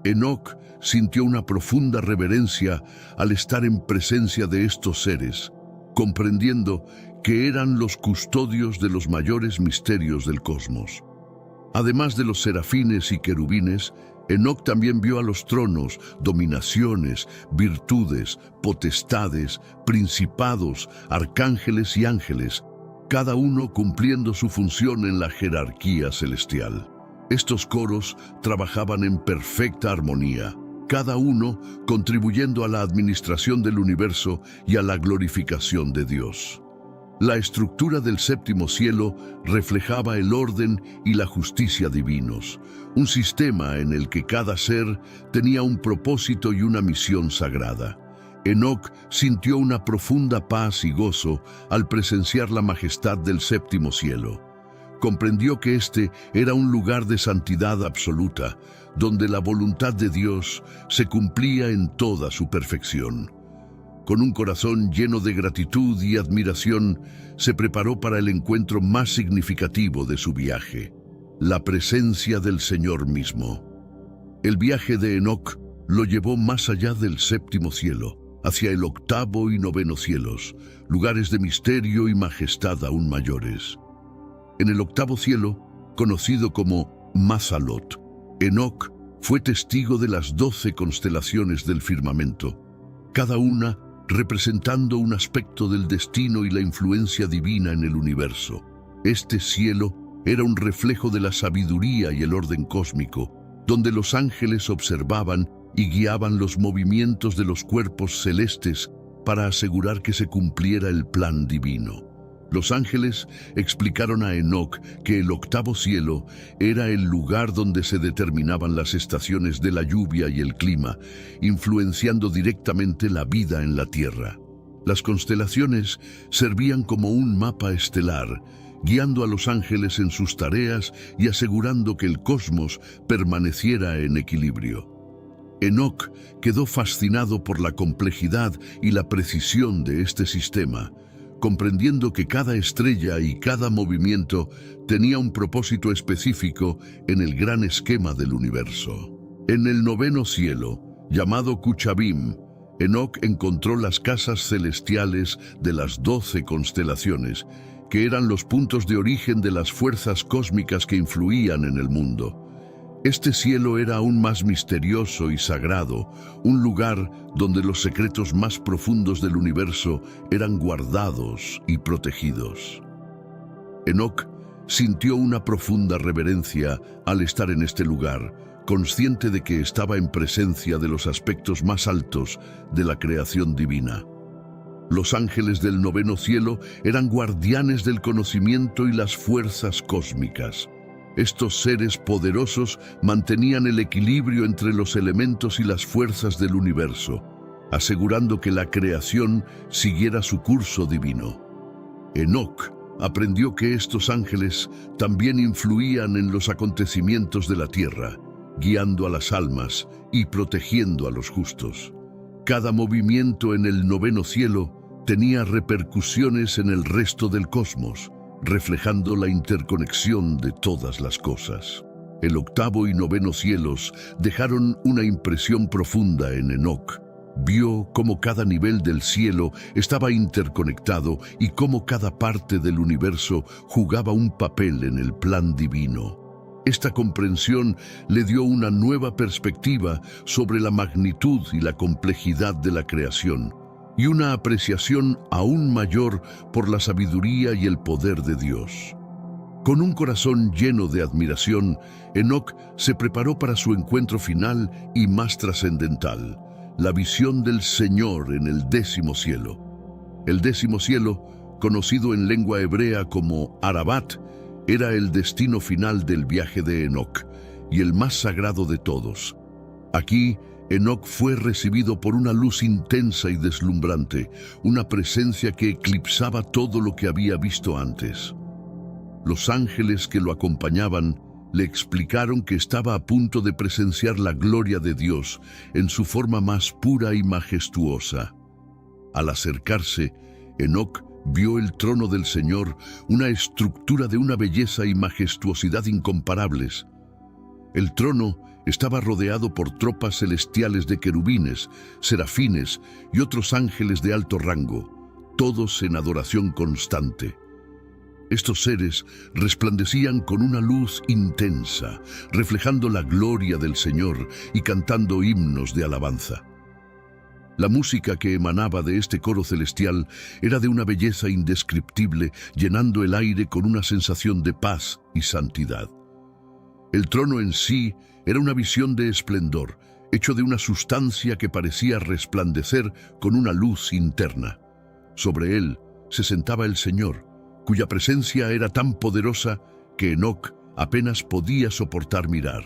Enoc sintió una profunda reverencia al estar en presencia de estos seres, comprendiendo que eran los custodios de los mayores misterios del cosmos. Además de los serafines y querubines, Enoc también vio a los tronos, dominaciones, virtudes, potestades, principados, arcángeles y ángeles, cada uno cumpliendo su función en la jerarquía celestial. Estos coros trabajaban en perfecta armonía, cada uno contribuyendo a la administración del universo y a la glorificación de Dios. La estructura del séptimo cielo reflejaba el orden y la justicia divinos, un sistema en el que cada ser tenía un propósito y una misión sagrada. Enoc sintió una profunda paz y gozo al presenciar la majestad del séptimo cielo. Comprendió que este era un lugar de santidad absoluta, donde la voluntad de Dios se cumplía en toda su perfección. Con un corazón lleno de gratitud y admiración, se preparó para el encuentro más significativo de su viaje, la presencia del Señor mismo. El viaje de Enoc lo llevó más allá del séptimo cielo, hacia el octavo y noveno cielos, lugares de misterio y majestad aún mayores. En el octavo cielo, conocido como Mazalot, Enoc fue testigo de las 12 constelaciones del firmamento, cada una representando un aspecto del destino y la influencia divina en el universo. Este cielo era un reflejo de la sabiduría y el orden cósmico, donde los ángeles observaban y guiaban los movimientos de los cuerpos celestes para asegurar que se cumpliera el plan divino. Los ángeles explicaron a Enoc que el octavo cielo era el lugar donde se determinaban las estaciones de la lluvia y el clima, influenciando directamente la vida en la tierra. Las constelaciones servían como un mapa estelar, guiando a los ángeles en sus tareas y asegurando que el cosmos permaneciera en equilibrio. Enoc quedó fascinado por la complejidad y la precisión de este sistema, comprendiendo que cada estrella y cada movimiento tenía un propósito específico en el gran esquema del universo. En el noveno cielo, llamado Kuchabim, Enoc encontró las casas celestiales de las 12 constelaciones, que eran los puntos de origen de las fuerzas cósmicas que influían en el mundo. Este cielo era aún más misterioso y sagrado, un lugar donde los secretos más profundos del universo eran guardados y protegidos. Enoc sintió una profunda reverencia al estar en este lugar, consciente de que estaba en presencia de los aspectos más altos de la creación divina. Los ángeles del noveno cielo eran guardianes del conocimiento y las fuerzas cósmicas. Estos seres poderosos mantenían el equilibrio entre los elementos y las fuerzas del universo, asegurando que la creación siguiera su curso divino. Enoc aprendió que estos ángeles también influían en los acontecimientos de la tierra, guiando a las almas y protegiendo a los justos. Cada movimiento en el noveno cielo tenía repercusiones en el resto del cosmos, reflejando la interconexión de todas las cosas. El octavo y noveno cielos dejaron una impresión profunda en Enoc. Vio cómo cada nivel del cielo estaba interconectado y cómo cada parte del universo jugaba un papel en el plan divino. Esta comprensión le dio una nueva perspectiva sobre la magnitud y la complejidad de la creación, y una apreciación aún mayor por la sabiduría y el poder de Dios. Con un corazón lleno de admiración, Enoc se preparó para su encuentro final y más trascendental, la visión del Señor en el décimo cielo. El décimo cielo, conocido en lengua hebrea como Arabat, era el destino final del viaje de Enoc y el más sagrado de todos. Aquí, Enoc fue recibido por una luz intensa y deslumbrante, una presencia que eclipsaba todo lo que había visto antes. Los ángeles que lo acompañaban le explicaron que estaba a punto de presenciar la gloria de Dios en su forma más pura y majestuosa. Al acercarse, Enoc vio el trono del Señor, una estructura de una belleza y majestuosidad incomparables. El trono estaba rodeado por tropas celestiales de querubines, serafines y otros ángeles de alto rango, todos en adoración constante. Estos seres resplandecían con una luz intensa, reflejando la gloria del Señor y cantando himnos de alabanza. La música que emanaba de este coro celestial era de una belleza indescriptible, llenando el aire con una sensación de paz y santidad. El trono en sí era una visión de esplendor, hecho de una sustancia que parecía resplandecer con una luz interna. Sobre él se sentaba el Señor, cuya presencia era tan poderosa que Enoc apenas podía soportar mirar.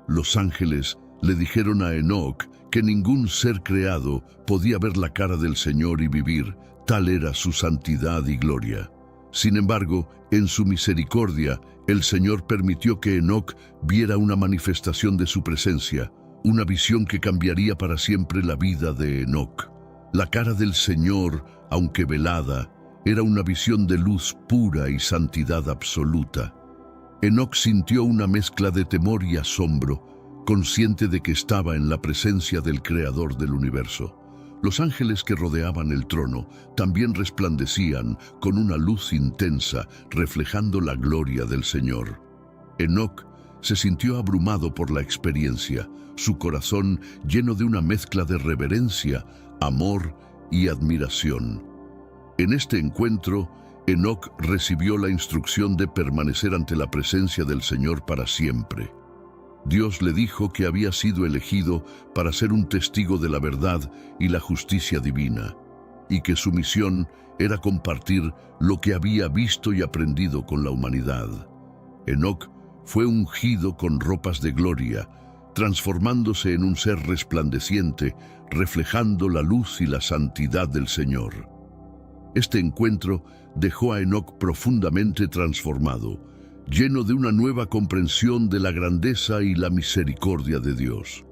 Los ángeles le dijeron a Enoc que ningún ser creado podía ver la cara del Señor y vivir, tal era su santidad y gloria. Sin embargo, en su misericordia, el Señor permitió que Enoc viera una manifestación de su presencia, una visión que cambiaría para siempre la vida de Enoc. La cara del Señor, aunque velada, era una visión de luz pura y santidad absoluta. Enoc sintió una mezcla de temor y asombro, consciente de que estaba en la presencia del Creador del universo. Los ángeles que rodeaban el trono también resplandecían con una luz intensa, reflejando la gloria del Señor. Enoc se sintió abrumado por la experiencia, su corazón lleno de una mezcla de reverencia, amor y admiración. En este encuentro, Enoc recibió la instrucción de permanecer ante la presencia del Señor para siempre. Dios le dijo que había sido elegido para ser un testigo de la verdad y la justicia divina. y que su misión era compartir lo que había visto y aprendido con la humanidad. Enoc fue ungido con ropas de gloria, transformándose en un ser resplandeciente, reflejando la luz y la santidad del Señor. Este encuentro dejó a Enoc profundamente transformado, lleno de una nueva comprensión de la grandeza y la misericordia de Dios.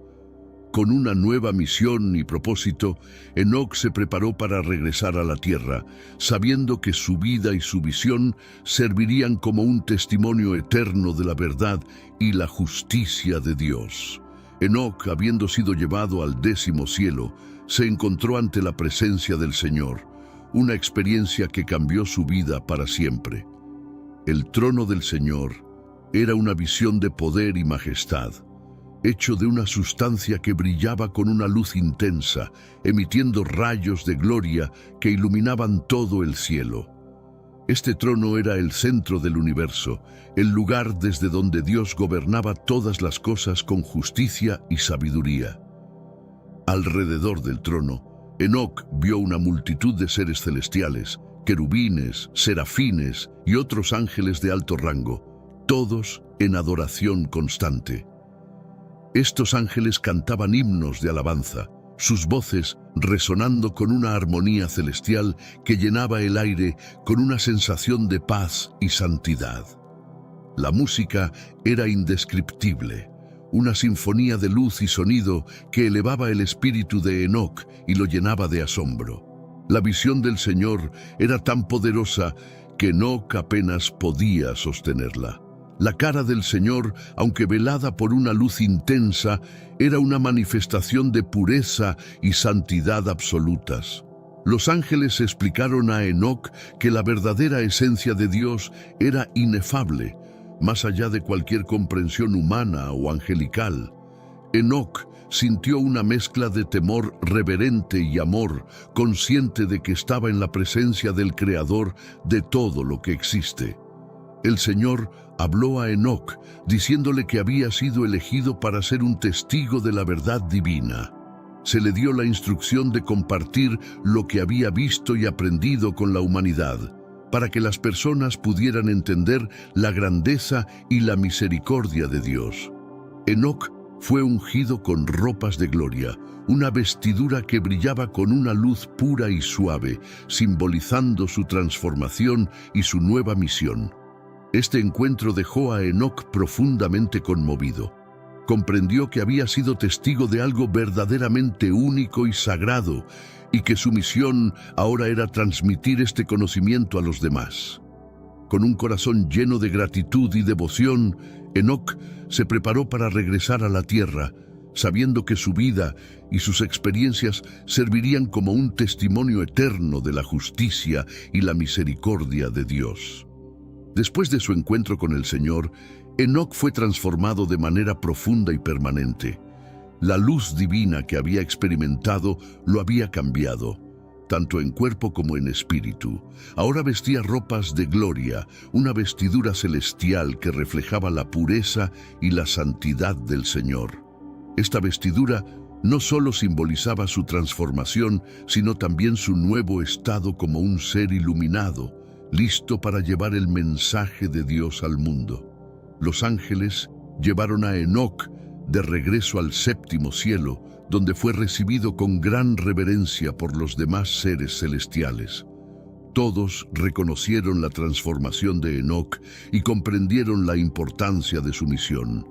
Con una nueva misión y propósito, Enoc se preparó para regresar a la tierra, sabiendo que su vida y su visión servirían como un testimonio eterno de la verdad y la justicia de Dios. Enoc, habiendo sido llevado al 10º cielo, se encontró ante la presencia del Señor, una experiencia que cambió su vida para siempre. El trono del Señor era una visión de poder y majestad, hecho de una sustancia que brillaba con una luz intensa, emitiendo rayos de gloria que iluminaban todo el cielo. Este trono era el centro del universo, el lugar desde donde Dios gobernaba todas las cosas con justicia y sabiduría. Alrededor del trono, Enoc vio una multitud de seres celestiales, querubines, serafines y otros ángeles de alto rango, todos en adoración constante. Estos ángeles cantaban himnos de alabanza, sus voces resonando con una armonía celestial que llenaba el aire con una sensación de paz y santidad. La música era indescriptible, una sinfonía de luz y sonido que elevaba el espíritu de Enoc y lo llenaba de asombro. La visión del Señor era tan poderosa que Enoc apenas podía sostenerla. La cara del Señor, aunque velada por una luz intensa, era una manifestación de pureza y santidad absolutas. Los ángeles explicaron a Enoc que la verdadera esencia de Dios era inefable, más allá de cualquier comprensión humana o angelical. Enoc sintió una mezcla de temor reverente y amor, consciente de que estaba en la presencia del Creador de todo lo que existe. El Señor habló a Enoc, diciéndole que había sido elegido para ser un testigo de la verdad divina. Se le dio la instrucción de compartir lo que había visto y aprendido con la humanidad, para que las personas pudieran entender la grandeza y la misericordia de Dios. Enoc fue ungido con ropas de gloria, una vestidura que brillaba con una luz pura y suave, simbolizando su transformación y su nueva misión. Este encuentro dejó a Enoc profundamente conmovido. Comprendió que había sido testigo de algo verdaderamente único y sagrado, y que su misión ahora era transmitir este conocimiento a los demás. Con un corazón lleno de gratitud y devoción, Enoc se preparó para regresar a la tierra, sabiendo que su vida y sus experiencias servirían como un testimonio eterno de la justicia y la misericordia de Dios. Después de su encuentro con el Señor, Enoc fue transformado de manera profunda y permanente. La luz divina que había experimentado lo había cambiado, tanto en cuerpo como en espíritu. Ahora vestía ropas de gloria, una vestidura celestial que reflejaba la pureza y la santidad del Señor. Esta vestidura no solo simbolizaba su transformación, sino también su nuevo estado como un ser iluminado, listo para llevar el mensaje de Dios al mundo. Los ángeles llevaron a Enoc de regreso al 7º cielo, donde fue recibido con gran reverencia por los demás seres celestiales. Todos reconocieron la transformación de Enoc y comprendieron la importancia de su misión.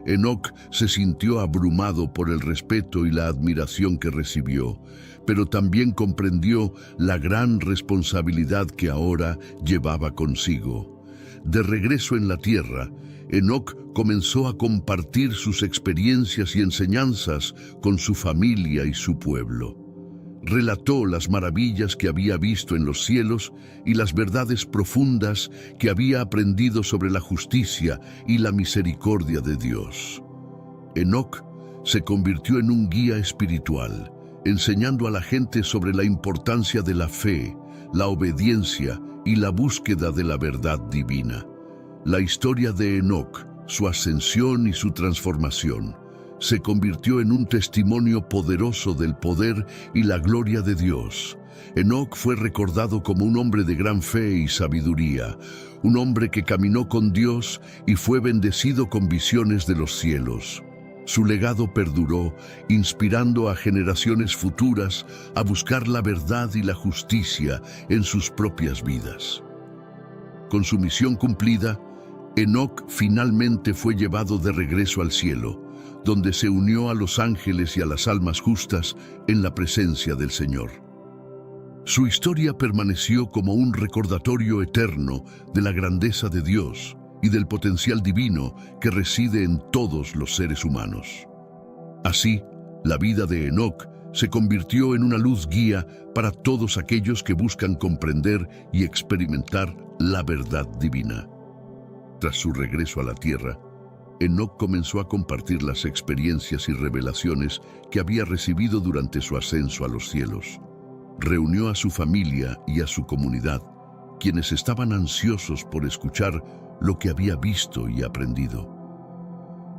Enoc se sintió abrumado por el respeto y la admiración que recibió, pero también comprendió la gran responsabilidad que ahora llevaba consigo. De regreso en la tierra, Enoc comenzó a compartir sus experiencias y enseñanzas con su familia y su pueblo. Relató las maravillas que había visto en los cielos y las verdades profundas que había aprendido sobre la justicia y la misericordia de Dios. Enoc se convirtió en un guía espiritual, enseñando a la gente sobre la importancia de la fe, la obediencia y la búsqueda de la verdad divina. La historia de Enoc, su ascensión y su transformación, se convirtió en un testimonio poderoso del poder y la gloria de Dios, Enoc fue recordado como un hombre de gran fe y sabiduría, un hombre que caminó con Dios y fue bendecido con visiones de los cielos. Su legado perduró, inspirando a generaciones futuras a buscar la verdad y la justicia en sus propias vidas. Con su misión cumplida, Enoc finalmente fue llevado de regreso al cielo, donde se unió a los ángeles y a las almas justas en la presencia del Señor. Su historia permaneció como un recordatorio eterno de la grandeza de Dios y del potencial divino que reside en todos los seres humanos. Así, la vida de Enoc se convirtió en una luz guía para todos aquellos que buscan comprender y experimentar la verdad divina. Tras su regreso a la tierra, Enoc comenzó a compartir las experiencias y revelaciones que había recibido durante su ascenso a los cielos. Reunió a su familia y a su comunidad, quienes estaban ansiosos por escuchar lo que había visto y aprendido.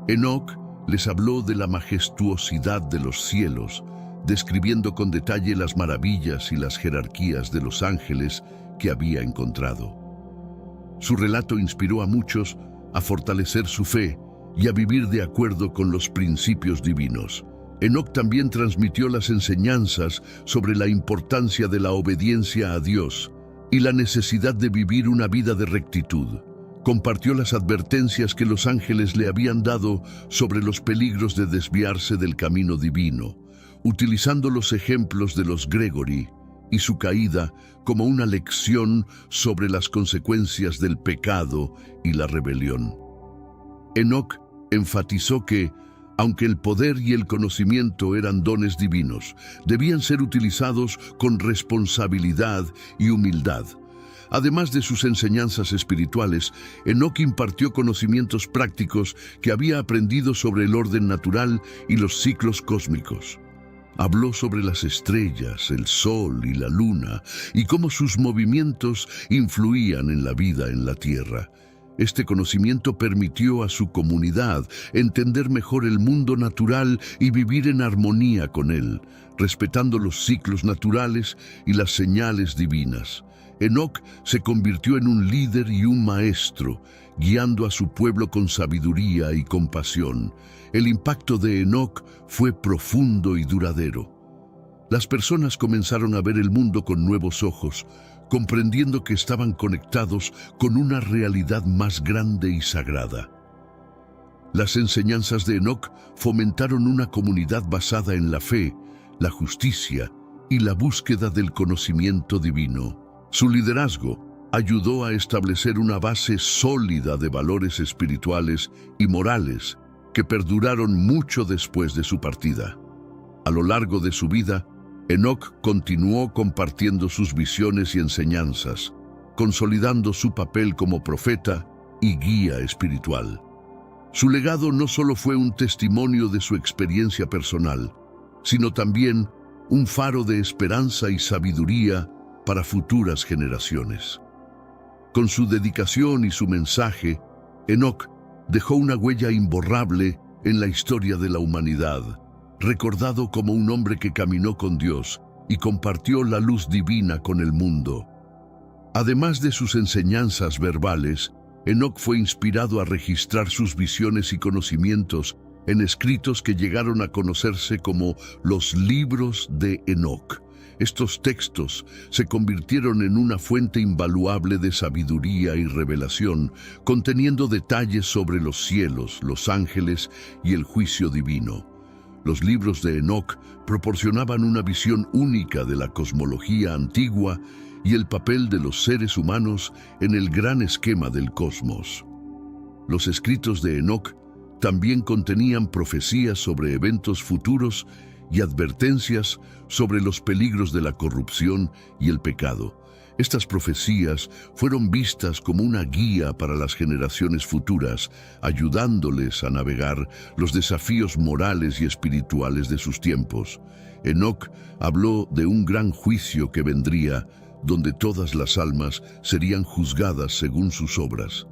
Enoc les habló de la majestuosidad de los cielos, describiendo con detalle las maravillas y las jerarquías de los ángeles que había encontrado. Su relato inspiró a muchos a fortalecer su fe y a vivir de acuerdo con los principios divinos. Enoc también transmitió las enseñanzas sobre la importancia de la obediencia a Dios y la necesidad de vivir una vida de rectitud. Compartió las advertencias que los ángeles le habían dado sobre los peligros de desviarse del camino divino, utilizando los ejemplos de los Gregory y su caída como una lección sobre las consecuencias del pecado y la rebelión. Enoc enfatizó que, aunque el poder y el conocimiento eran dones divinos, debían ser utilizados con responsabilidad y humildad. Además de sus enseñanzas espirituales, Enoc impartió conocimientos prácticos que había aprendido sobre el orden natural y los ciclos cósmicos. Habló sobre las estrellas, el sol y la luna, y cómo sus movimientos influían en la vida en la tierra. Este conocimiento permitió a su comunidad entender mejor el mundo natural y vivir en armonía con él, respetando los ciclos naturales y las señales divinas. Enoc se convirtió en un líder y un maestro, guiando a su pueblo con sabiduría y compasión. El impacto de Enoc fue profundo y duradero. Las personas comenzaron a ver el mundo con nuevos ojos, comprendiendo que estaban conectados con una realidad más grande y sagrada. Las enseñanzas de Enoc fomentaron una comunidad basada en la fe, la justicia y la búsqueda del conocimiento divino. Su liderazgo ayudó a establecer una base sólida de valores espirituales y morales que perduraron mucho después de su partida. A lo largo de su vida, Enoc continuó compartiendo sus visiones y enseñanzas, consolidando su papel como profeta y guía espiritual. Su legado no solo fue un testimonio de su experiencia personal, sino también un faro de esperanza y sabiduría para futuras generaciones. Con su dedicación y su mensaje, Enoc dejó una huella imborrable en la historia de la humanidad, recordado como un hombre que caminó con Dios y compartió la luz divina con el mundo. Además de sus enseñanzas verbales, Enoc fue inspirado a registrar sus visiones y conocimientos en escritos que llegaron a conocerse como los libros de Enoc. Estos textos se convirtieron en una fuente invaluable de sabiduría y revelación, conteniendo detalles sobre los cielos, los ángeles y el juicio divino. Los libros de Enoc proporcionaban una visión única de la cosmología antigua y el papel de los seres humanos en el gran esquema del cosmos. Los escritos de Enoc también contenían profecías sobre eventos futuros y advertencias sobre los peligros de la corrupción y el pecado. Estas profecías fueron vistas como una guía para las generaciones futuras, ayudándoles a navegar los desafíos morales y espirituales de sus tiempos. Enoc habló de un gran juicio que vendría, donde todas las almas serían juzgadas según sus obras.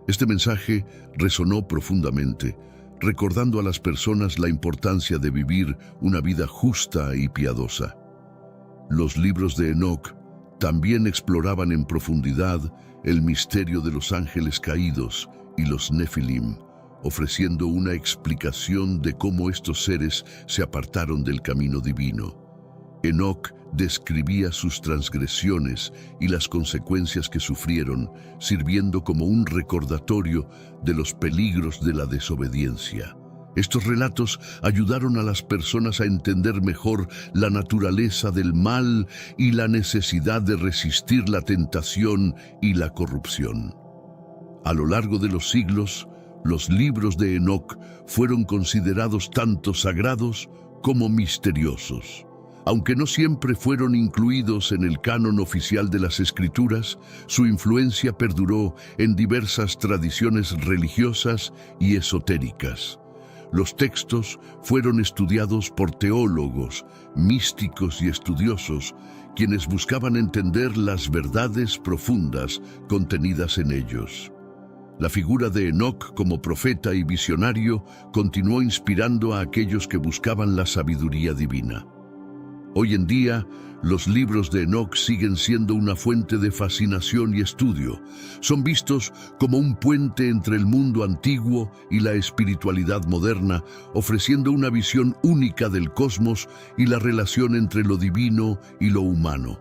Este mensaje resonó profundamente, recordando a las personas la importancia de vivir una vida justa y piadosa. Los libros de Enoc también exploraban en profundidad el misterio de los ángeles caídos y los Nefilim, ofreciendo una explicación de cómo estos seres se apartaron del camino divino. Enoc describía sus transgresiones y las consecuencias que sufrieron, sirviendo como un recordatorio de los peligros de la desobediencia. Estos relatos ayudaron a las personas a entender mejor la naturaleza del mal y la necesidad de resistir la tentación y la corrupción. A lo largo de los siglos, los libros de Enoc fueron considerados tanto sagrados como misteriosos. Aunque no siempre fueron incluidos en el canon oficial de las Escrituras, su influencia perduró en diversas tradiciones religiosas y esotéricas. Los textos fueron estudiados por teólogos, místicos y estudiosos, quienes buscaban entender las verdades profundas contenidas en ellos. La figura de Enoc como profeta y visionario continuó inspirando a aquellos que buscaban la sabiduría divina. Hoy en día, los libros de Enoc siguen siendo una fuente de fascinación y estudio. Son vistos como un puente entre el mundo antiguo y la espiritualidad moderna, ofreciendo una visión única del cosmos y la relación entre lo divino y lo humano.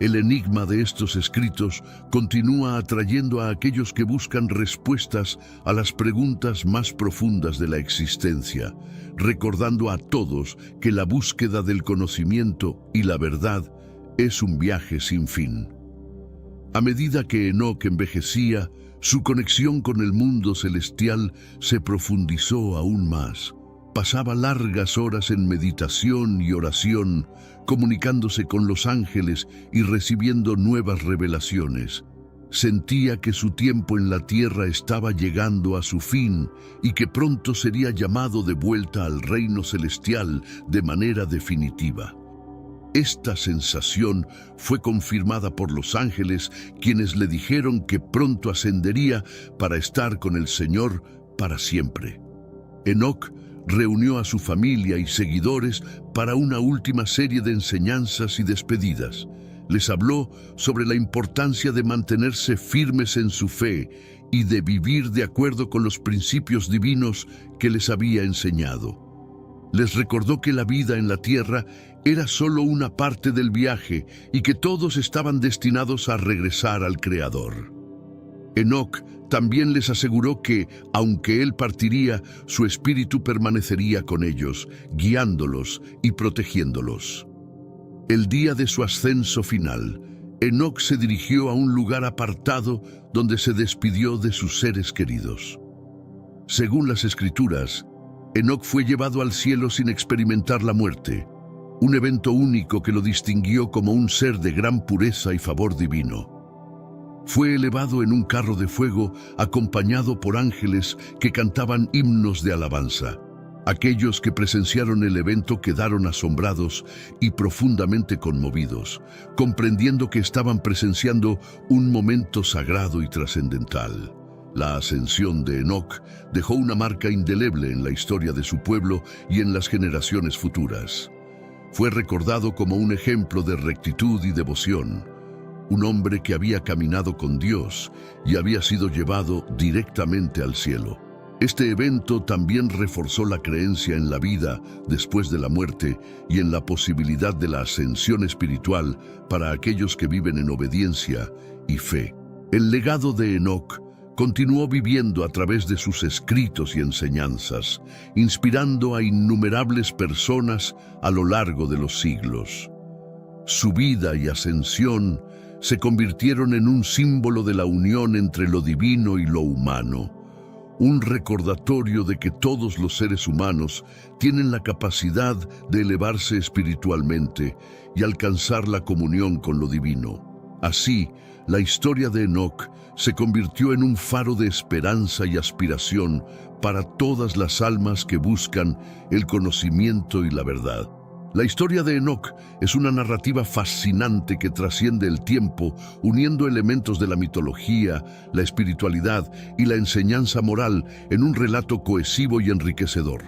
El enigma de estos escritos continúa atrayendo a aquellos que buscan respuestas a las preguntas más profundas de la existencia, recordando a todos que la búsqueda del conocimiento y la verdad es un viaje sin fin. A medida que Enoc envejecía, su conexión con el mundo celestial se profundizó aún más. Pasaba largas horas en meditación y oración, comunicándose con los ángeles y recibiendo nuevas revelaciones. Sentía que su tiempo en la tierra estaba llegando a su fin y que pronto sería llamado de vuelta al reino celestial de manera definitiva. Esta sensación fue confirmada por los ángeles, quienes le dijeron que pronto ascendería para estar con el Señor para siempre. Enoc reunió a su familia y seguidores para una última serie de enseñanzas y despedidas. Les habló sobre la importancia de mantenerse firmes en su fe y de vivir de acuerdo con los principios divinos que les había enseñado. Les recordó que la vida en la tierra era solo una parte del viaje y que todos estaban destinados a regresar al Creador. Enoc también les aseguró que, aunque él partiría, su espíritu permanecería con ellos, guiándolos y protegiéndolos. El día de su ascenso final, Enoc se dirigió a un lugar apartado donde se despidió de sus seres queridos. Según las Escrituras, Enoc fue llevado al cielo sin experimentar la muerte, un evento único que lo distinguió como un ser de gran pureza y favor divino. Fue elevado en un carro de fuego acompañado por ángeles que cantaban himnos de alabanza. Aquellos que presenciaron el evento quedaron asombrados y profundamente conmovidos, comprendiendo que estaban presenciando un momento sagrado y trascendental. La ascensión de Enoc dejó una marca indeleble en la historia de su pueblo y en las generaciones futuras. Fue recordado como un ejemplo de rectitud y devoción, un hombre que había caminado con Dios y había sido llevado directamente al cielo. Este evento también reforzó la creencia en la vida después de la muerte y en la posibilidad de la ascensión espiritual para aquellos que viven en obediencia y fe. El legado de Enoc continuó viviendo a través de sus escritos y enseñanzas, inspirando a innumerables personas a lo largo de los siglos. Su vida y ascensión se convirtieron en un símbolo de la unión entre lo divino y lo humano, un recordatorio de que todos los seres humanos tienen la capacidad de elevarse espiritualmente y alcanzar la comunión con lo divino. Así, la historia de Enoc se convirtió en un faro de esperanza y aspiración para todas las almas que buscan el conocimiento y la verdad. La historia de Enoc es una narrativa fascinante que trasciende el tiempo, uniendo elementos de la mitología, la espiritualidad y la enseñanza moral en un relato cohesivo y enriquecedor.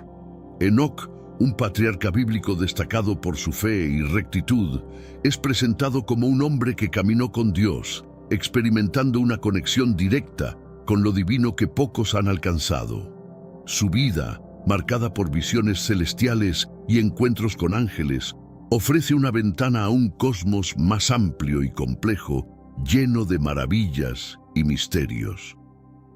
Enoc un patriarca bíblico destacado por su fe y rectitud, es presentado como un hombre que caminó con Dios, experimentando una conexión directa con lo divino que pocos han alcanzado. Su vida, marcada por visiones celestiales y encuentros con ángeles, ofrece una ventana a un cosmos más amplio y complejo, lleno de maravillas y misterios.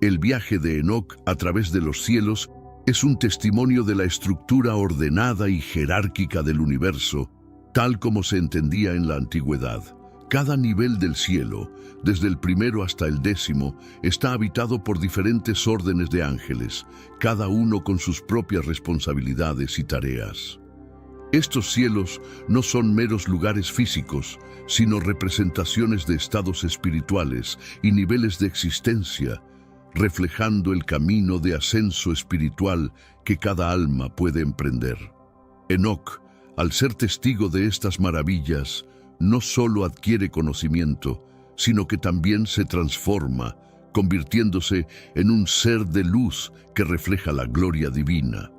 El viaje de Enoc a través de los cielos es un testimonio de la estructura ordenada y jerárquica del universo, tal como se entendía en la antigüedad. Cada nivel del cielo, desde el primero hasta el 10º, está habitado por diferentes órdenes de ángeles, cada uno con sus propias responsabilidades y tareas. Estos cielos no son meros lugares físicos, sino representaciones de estados espirituales y niveles de existencia, reflejando el camino de ascenso espiritual que cada alma puede emprender. Enoc, al ser testigo de estas maravillas, no solo adquiere conocimiento, sino que también se transforma, convirtiéndose en un ser de luz que refleja la gloria divina.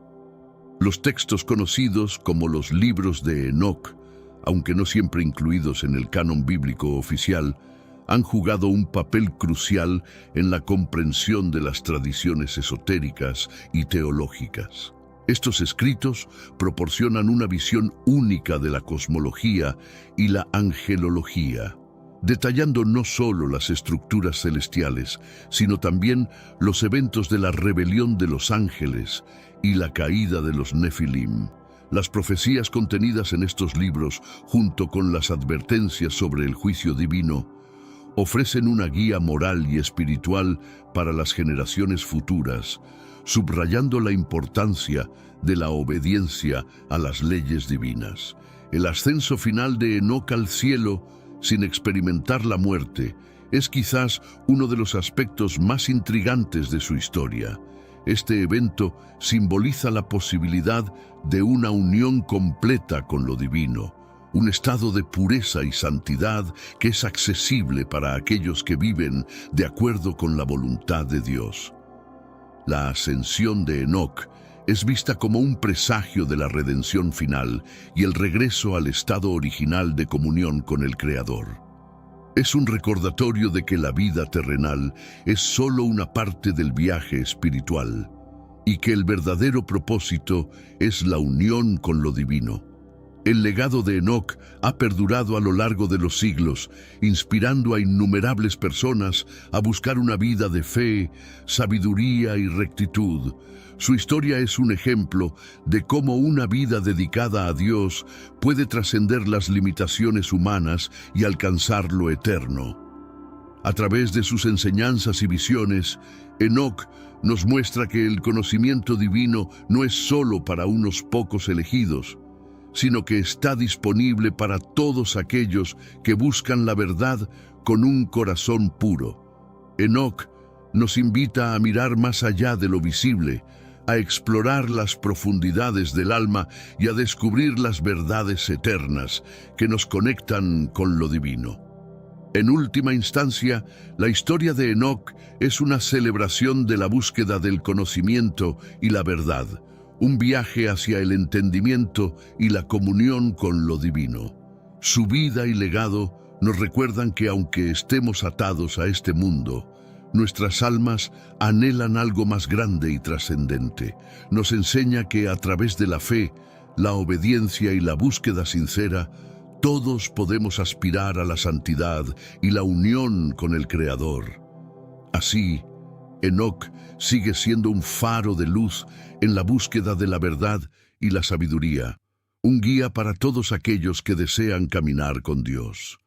Los textos conocidos como los libros de Enoc, aunque no siempre incluidos en el canon bíblico oficial, han jugado un papel crucial en la comprensión de las tradiciones esotéricas y teológicas. Estos escritos proporcionan una visión única de la cosmología y la angelología, detallando no solo las estructuras celestiales, sino también los eventos de la rebelión de los ángeles y la caída de los Nefilim. Las profecías contenidas en estos libros, junto con las advertencias sobre el juicio divino, ofrecen una guía moral y espiritual para las generaciones futuras, subrayando la importancia de la obediencia a las leyes divinas. El ascenso final de Enoc al cielo, sin experimentar la muerte, es quizás uno de los aspectos más intrigantes de su historia. Este evento simboliza la posibilidad de una unión completa con lo divino, un estado de pureza y santidad que es accesible para aquellos que viven de acuerdo con la voluntad de Dios. La ascensión de Enoc es vista como un presagio de la redención final y el regreso al estado original de comunión con el Creador. Es un recordatorio de que la vida terrenal es solo una parte del viaje espiritual y que el verdadero propósito es la unión con lo divino. El legado de Enoc ha perdurado a lo largo de los siglos, inspirando a innumerables personas a buscar una vida de fe, sabiduría y rectitud. Su historia es un ejemplo de cómo una vida dedicada a Dios puede trascender las limitaciones humanas y alcanzar lo eterno. A través de sus enseñanzas y visiones, Enoc nos muestra que el conocimiento divino no es solo para unos pocos elegidos, sino que está disponible para todos aquellos que buscan la verdad con un corazón puro. Enoc nos invita a mirar más allá de lo visible, a explorar las profundidades del alma y a descubrir las verdades eternas que nos conectan con lo divino. En última instancia, la historia de Enoc es una celebración de la búsqueda del conocimiento y la verdad, un viaje hacia el entendimiento y la comunión con lo divino. Su vida y legado nos recuerdan que aunque estemos atados a este mundo, nuestras almas anhelan algo más grande y trascendente. Nos enseña que a través de la fe, la obediencia y la búsqueda sincera, todos podemos aspirar a la santidad y la unión con el Creador. Así, Enoc sigue siendo un faro de luz en la búsqueda de la verdad y la sabiduría, un guía para todos aquellos que desean caminar con Dios.